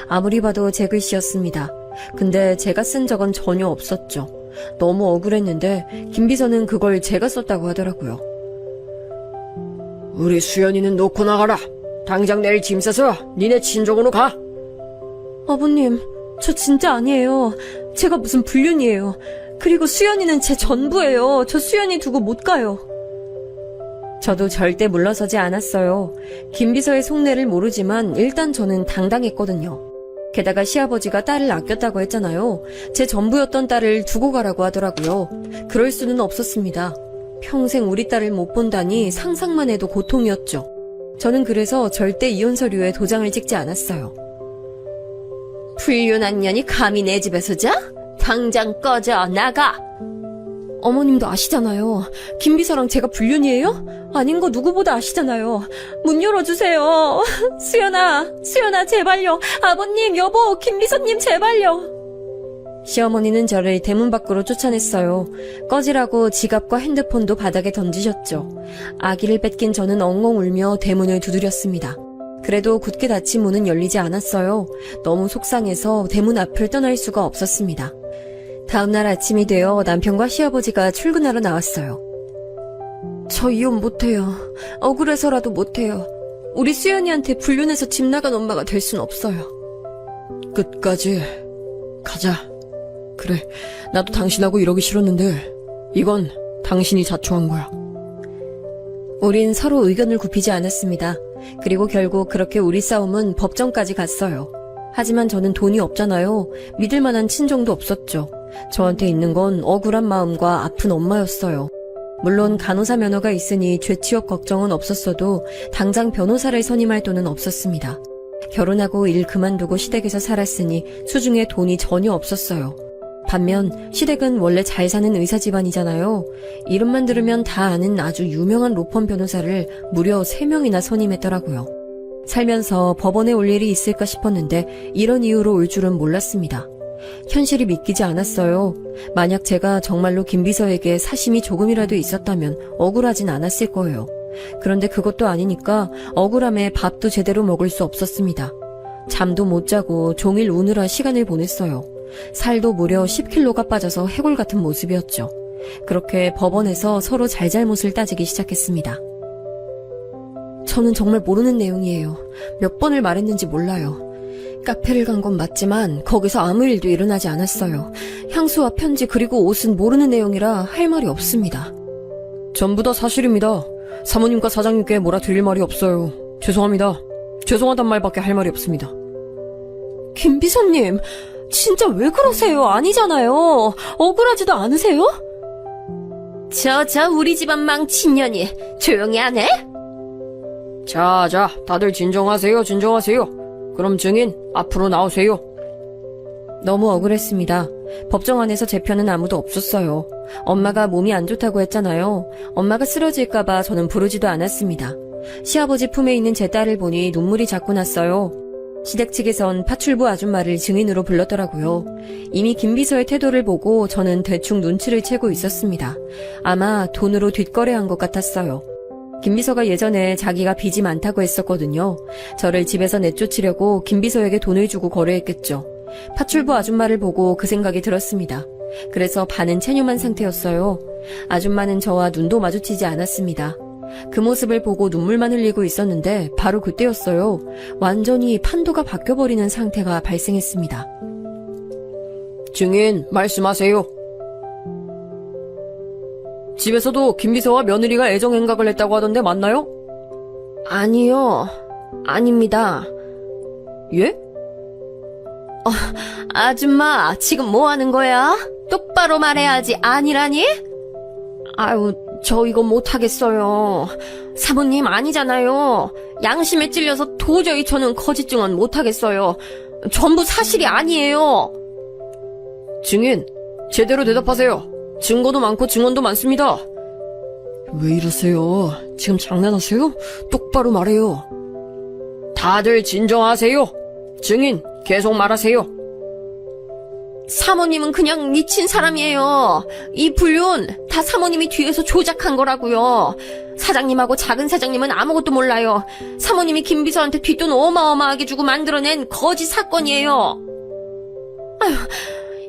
아무리 봐도 제 글씨였습니다. 근데 제가 쓴 적은 전혀 없었죠. 너무 억울했는데 김 비서는 그걸 제가 썼다고 하더라고요. 우리 수연이는 놓고 나가라. 당장 내일 짐 싸서 니네 친정으로 가. 아버님, 저 진짜 아니에요. 제가 무슨 불륜이에요. 그리고 수연이는 제 전부예요. 저 수연이 두고 못 가요. 저도 절대 물러서지 않았어요. 김 비서의 속내를 모르지만 일단 저는 당당했거든요. 게다가 시아버지가 딸을 아꼈다고 했잖아요. 제 전부였던 딸을 두고 가라고 하더라고요. 그럴 수는 없었습니다. 평생 우리 딸을 못 본다니 상상만 해도 고통이었죠. 저는 그래서 절대 이혼 서류에 도장을 찍지 않았어요. 불륜한 년이 감히 내 집에서 자? 당장 꺼져 나가. 어머님도 아시잖아요. 김 비서랑 제가 불륜이에요? 아닌 거 누구보다 아시잖아요. 문 열어주세요. 수연아 제발요. 아버님, 여보, 김 비서님 제발요. 시어머니는 저를 대문 밖으로 쫓아냈어요. 꺼지라고 지갑과 핸드폰도 바닥에 던지셨죠. 아기를 뺏긴 저는 엉엉 울며 대문을 두드렸습니다. 그래도 굳게 닫힌 문은 열리지 않았어요. 너무 속상해서 대문 앞을 떠날 수가 없었습니다. 다음날 아침이 되어 남편과 시아버지가 출근하러 나왔어요. 저 이혼 못해요. 억울해서라도 못해요. 우리 수연이한테 불륜해서 집 나간 엄마가 될 순 없어요. 끝까지 가자. 그래, 나도 당신하고 이러기 싫었는데 이건 당신이 자초한 거야. 우린 서로 의견을 굽히지 않았습니다. 그리고 결국 그렇게 우리 싸움은 법정까지 갔어요. 하지만 저는 돈이 없잖아요. 믿을 만한 친정도 없었죠. 저한테 있는 건 억울한 마음과 아픈 엄마였어요. 물론 간호사 면허가 있으니 죄 취업 걱정은 없었어도 당장 변호사를 선임할 돈은 없었습니다. 결혼하고 일 그만두고 시댁에서 살았으니 수중에 돈이 전혀 없었어요. 반면 시댁은 원래 잘 사는 의사 집안이잖아요. 이름만 들으면 다 아는 아주 유명한 로펌 변호사를 무려 3명이나 선임했더라고요. 살면서 법원에 올 일이 있을까 싶었는데 이런 이유로 올 줄은 몰랐습니다. 현실이 믿기지 않았어요. 만약 제가 정말로 김 비서에게 사심이 조금이라도 있었다면 억울하진 않았을 거예요. 그런데 그것도 아니니까 억울함에 밥도 제대로 먹을 수 없었습니다. 잠도 못 자고 종일 우느라 시간을 보냈어요. 살도 무려 10kg가 빠져서 해골 같은 모습이었죠. 그렇게 법원에서 서로 잘잘못을 따지기 시작했습니다. 저는 정말 모르는 내용이에요. 몇 번을 말했는지 몰라요. 카페를 간 건 맞지만 거기서 아무 일도 일어나지 않았어요. 향수와 편지 그리고 옷은 모르는 내용이라 할 말이 없습니다. 전부 다 사실입니다. 사모님과 사장님께 뭐라 드릴 말이 없어요. 죄송합니다. 죄송하단 말밖에 할 말이 없습니다. 김 비서님, 진짜 왜 그러세요? 아니잖아요. 억울하지도 않으세요? 저 우리 집안 망친 년이 조용히 안 해? 자, 다들 진정하세요. 그럼 증인 앞으로 나오세요. 너무 억울했습니다. 법정 안에서 제 편은 아무도 없었어요. 엄마가 몸이 안 좋다고 했잖아요. 엄마가 쓰러질까봐 저는 부르지도 않았습니다. 시아버지 품에 있는 제 딸을 보니 눈물이 자꾸 났어요. 시댁 측에선 파출부 아줌마를 증인으로 불렀더라고요. 이미 김 비서의 태도를 보고 저는 대충 눈치를 채고 있었습니다. 아마 돈으로 뒷거래한 것 같았어요. 김비서가 예전에 자기가 빚이 많다고 했었거든요. 저를 집에서 내쫓으려고 김비서에게 돈을 주고 거래했겠죠. 파출부 아줌마를 보고 그 생각이 들었습니다. 그래서 반은 체념한 상태였어요. 아줌마는 저와 눈도 마주치지 않았습니다. 그 모습을 보고 눈물만 흘리고 있었는데 바로 그때였어요. 완전히 판도가 바뀌어버리는 상태가 발생했습니다. 증인, 말씀하세요. 집에서도 김비서와 며느리가 애정행각을 했다고 하던데 맞나요? 아니요. 아닙니다. 예? 아줌마, 지금 뭐 하는 거야? 똑바로 말해야지. 아니라니? 아유, 저 이거 못하겠어요. 사모님 아니잖아요. 양심에 찔려서 도저히 저는 거짓 증언 못하겠어요. 전부 사실이 아니에요. 증인, 제대로 대답하세요. 증거도 많고 증언도 많습니다. 왜 이러세요? 지금 장난하세요? 똑바로 말해요. 다들 진정하세요. 증인, 계속 말하세요. 사모님은 그냥 미친 사람이에요. 이 불륜 다 사모님이 뒤에서 조작한 거라고요. 사장님하고 작은 사장님은 아무것도 몰라요. 사모님이 김비서한테 뒷돈 어마어마하게 주고 만들어낸 거짓 사건이에요. 아휴,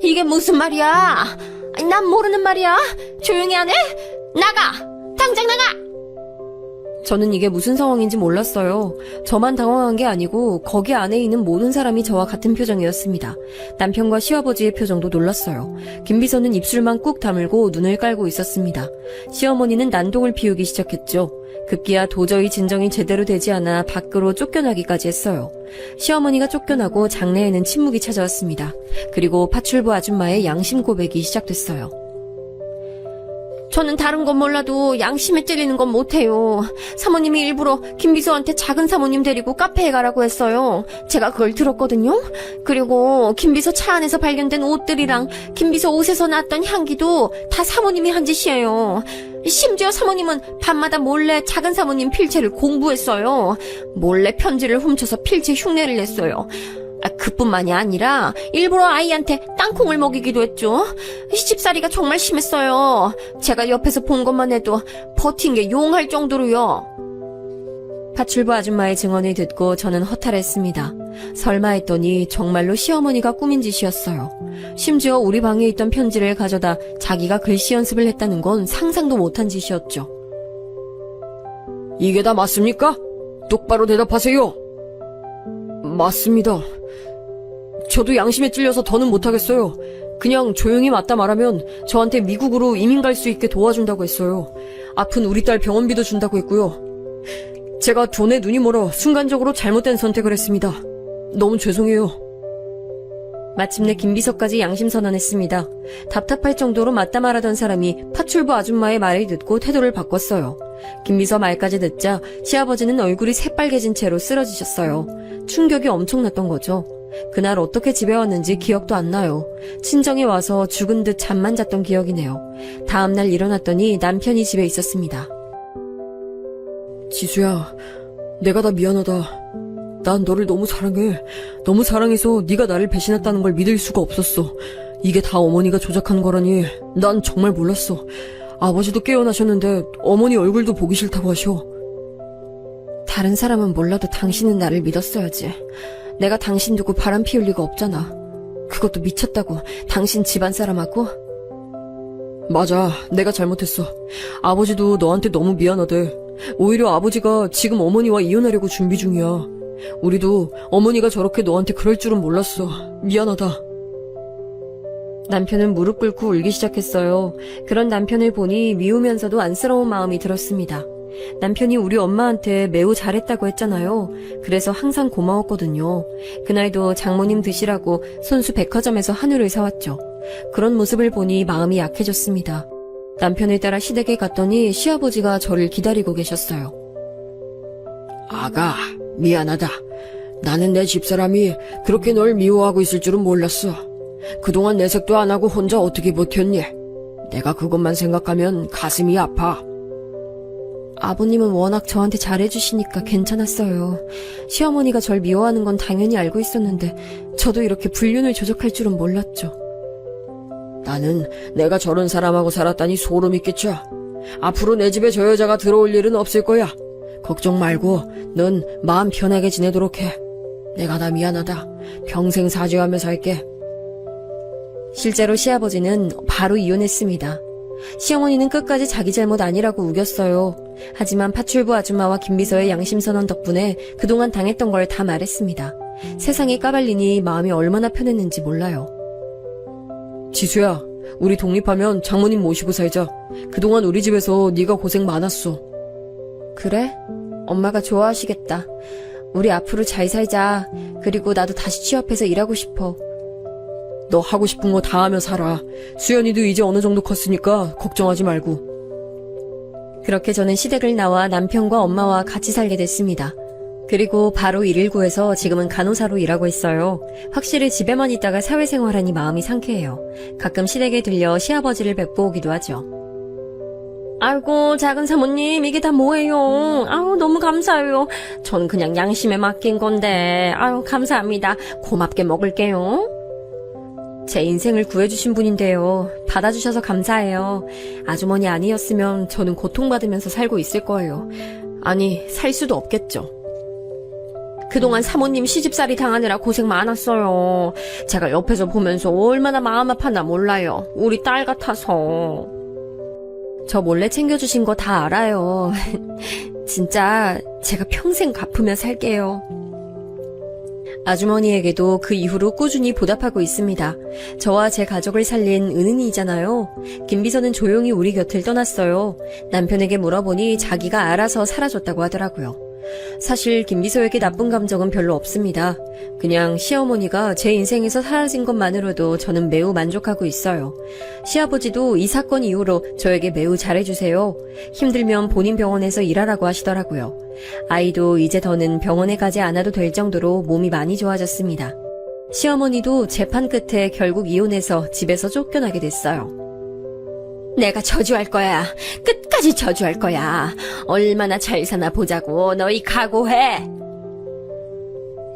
이게 무슨 말이야? 아니, 난 모르는 말이야. 조용히 안 해? 나가! 당장 나가! 저는 이게 무슨 상황인지 몰랐어요. 저만 당황한 게 아니고 거기 안에 있는 모든 사람이 저와 같은 표정이었습니다. 남편과 시아버지의 표정도 놀랐어요. 김비서는 입술만 꾹 다물고 눈을 깔고 있었습니다. 시어머니는 난동을 피우기 시작했죠. 급기야 도저히 진정이 제대로 되지 않아 밖으로 쫓겨나기까지 했어요. 시어머니가 쫓겨나고 장내에는 침묵이 찾아왔습니다. 그리고 파출부 아줌마의 양심 고백이 시작됐어요. 저는 다른 건 몰라도 양심에 찔리는 건 못해요. 사모님이 일부러 김비서한테 작은 사모님 데리고 카페에 가라고 했어요. 제가 그걸 들었거든요. 그리고 김비서 차 안에서 발견된 옷들이랑 김비서 옷에서 났던 향기도 다 사모님이 한 짓이에요. 심지어 사모님은 밤마다 몰래 작은 사모님 필체를 공부했어요. 몰래 편지를 훔쳐서 필체 흉내를 냈어요. 그뿐만이 아니라 일부러 아이한테 땅콩을 먹이기도 했죠. 시집살이가 정말 심했어요. 제가 옆에서 본 것만 해도 버틴 게 용할 정도로요. 파출부 아줌마의 증언을 듣고 저는 허탈했습니다. 설마 했더니 정말로 시어머니가 꾸민 짓이었어요. 심지어 우리 방에 있던 편지를 가져다 자기가 글씨 연습을 했다는 건 상상도 못한 짓이었죠. 이게 다 맞습니까? 똑바로 대답하세요. 맞습니다. 저도 양심에 찔려서 더는 못하겠어요. 그냥 조용히 맞다 말하면 저한테 미국으로 이민 갈 수 있게 도와준다고 했어요. 아픈 우리 딸 병원비도 준다고 했고요. 제가 돈에 눈이 멀어 순간적으로 잘못된 선택을 했습니다. 너무 죄송해요. 마침내 김비서까지 양심선언했습니다. 답답할 정도로 맞다 말하던 사람이 파출부 아줌마의 말을 듣고 태도를 바꿨어요. 김비서 말까지 듣자 시아버지는 얼굴이 새빨개진 채로 쓰러지셨어요. 충격이 엄청났던 거죠. 그날 어떻게 집에 왔는지 기억도 안 나요. 친정에 와서 죽은 듯 잠만 잤던 기억이네요. 다음날 일어났더니 남편이 집에 있었습니다. 지수야, 내가 다 미안하다. 난 너를 너무 사랑해. 너무 사랑해서 네가 나를 배신했다는 걸 믿을 수가 없었어. 이게 다 어머니가 조작한 거라니 난 정말 몰랐어. 아버지도 깨어나셨는데 어머니 얼굴도 보기 싫다고 하셔. 다른 사람은 몰라도 당신은 나를 믿었어야지. 내가 당신 두고 바람 피울 리가 없잖아. 그것도 미쳤다고 당신 집안 사람하고? 맞아, 내가 잘못했어. 아버지도 너한테 너무 미안하대. 오히려 아버지가 지금 어머니와 이혼하려고 준비 중이야. 우리도 어머니가 저렇게 너한테 그럴 줄은 몰랐어. 미안하다. 남편은 무릎 꿇고 울기 시작했어요. 그런 남편을 보니 미우면서도 안쓰러운 마음이 들었습니다. 남편이 우리 엄마한테 매우 잘했다고 했잖아요. 그래서 항상 고마웠거든요. 그날도 장모님 드시라고 손수 백화점에서 한우를 사왔죠. 그런 모습을 보니 마음이 약해졌습니다. 남편을 따라 시댁에 갔더니 시아버지가 저를 기다리고 계셨어요. 아가, 미안하다. 나는 내 집사람이 그렇게 널 미워하고 있을 줄은 몰랐어. 그동안 내색도 안 하고 혼자 어떻게 버텼니? 내가 그것만 생각하면 가슴이 아파. 아버님은 워낙 저한테 잘해주시니까 괜찮았어요. 시어머니가 절 미워하는 건 당연히 알고 있었는데 저도 이렇게 불륜을 조작할 줄은 몰랐죠. 나는 내가 저런 사람하고 살았다니 소름이 끼쳐. 앞으로 내 집에 저 여자가 들어올 일은 없을 거야. 걱정 말고 넌 마음 편하게 지내도록 해. 내가 다 미안하다. 평생 사죄하며 살게. 실제로 시아버지는 바로 이혼했습니다. 시어머니는 끝까지 자기 잘못 아니라고 우겼어요. 하지만 파출부 아줌마와 김비서의 양심선언 덕분에 그동안 당했던 걸 다 말했습니다. 세상이 까발리니 마음이 얼마나 편했는지 몰라요. 지수야, 우리 독립하면 장모님 모시고 살자. 그동안 우리 집에서 네가 고생 많았어. 그래? 엄마가 좋아하시겠다. 우리 앞으로 잘 살자. 그리고 나도 다시 취업해서 일하고 싶어. 너 하고 싶은 거 다 하며 살아. 수연이도 이제 어느 정도 컸으니까 걱정하지 말고. 그렇게 저는 시댁을 나와 남편과 엄마와 같이 살게 됐습니다. 그리고 바로 119에서 지금은 간호사로 일하고 있어요. 확실히 집에만 있다가 사회생활하니 마음이 상쾌해요. 가끔 시댁에 들려 시아버지를 뵙고 오기도 하죠. 아이고, 작은 사모님, 이게 다 뭐예요? 아유, 너무 감사해요. 전 그냥 양심에 맡긴 건데, 아유, 감사합니다. 고맙게 먹을게요. 제 인생을 구해주신 분인데요. 받아주셔서 감사해요. 아주머니 아니었으면 저는 고통받으면서 살고 있을 거예요. 아니, 살 수도 없겠죠. 그동안 사모님 시집살이 당하느라 고생 많았어요. 제가 옆에서 보면서 얼마나 마음 아팠나 몰라요. 우리 딸 같아서. 저 몰래 챙겨주신 거 다 알아요. 진짜 제가 평생 갚으며 살게요. 아주머니에게도 그 이후로 꾸준히 보답하고 있습니다. 저와 제 가족을 살린 은은이잖아요. 김비서는 조용히 우리 곁을 떠났어요. 남편에게 물어보니 자기가 알아서 사라졌다고 하더라고요. 사실 김비서에게 나쁜 감정은 별로 없습니다. 그냥 시어머니가 제 인생에서 사라진 것만으로도 저는 매우 만족하고 있어요. 시아버지도 이 사건 이후로 저에게 매우 잘해주세요. 힘들면 본인 병원에서 일하라고 하시더라고요. 아이도 이제 더는 병원에 가지 않아도 될 정도로 몸이 많이 좋아졌습니다. 시어머니도 재판 끝에 결국 이혼해서 집에서 쫓겨나게 됐어요. 내가 저주할 거야. 끝까지 저주할 거야. 얼마나 잘 사나 보자고. 너희 각오해.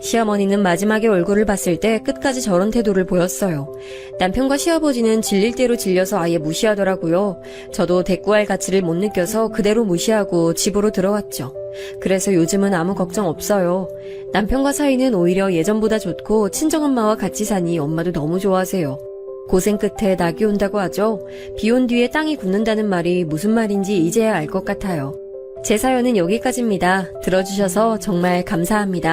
시어머니는 마지막에 얼굴을 봤을 때 끝까지 저런 태도를 보였어요. 남편과 시아버지는 질릴 대로 질려서 아예 무시하더라고요. 저도 대꾸할 가치를 못 느껴서 그대로 무시하고 집으로 들어왔죠. 그래서 요즘은 아무 걱정 없어요. 남편과 사이는 오히려 예전보다 좋고 친정엄마와 같이 사니 엄마도 너무 좋아하세요. 고생 끝에 낙이 온다고 하죠. 비 온 뒤에 땅이 굳는다는 말이 무슨 말인지 이제야 알 것 같아요. 제 사연은 여기까지입니다. 들어주셔서 정말 감사합니다.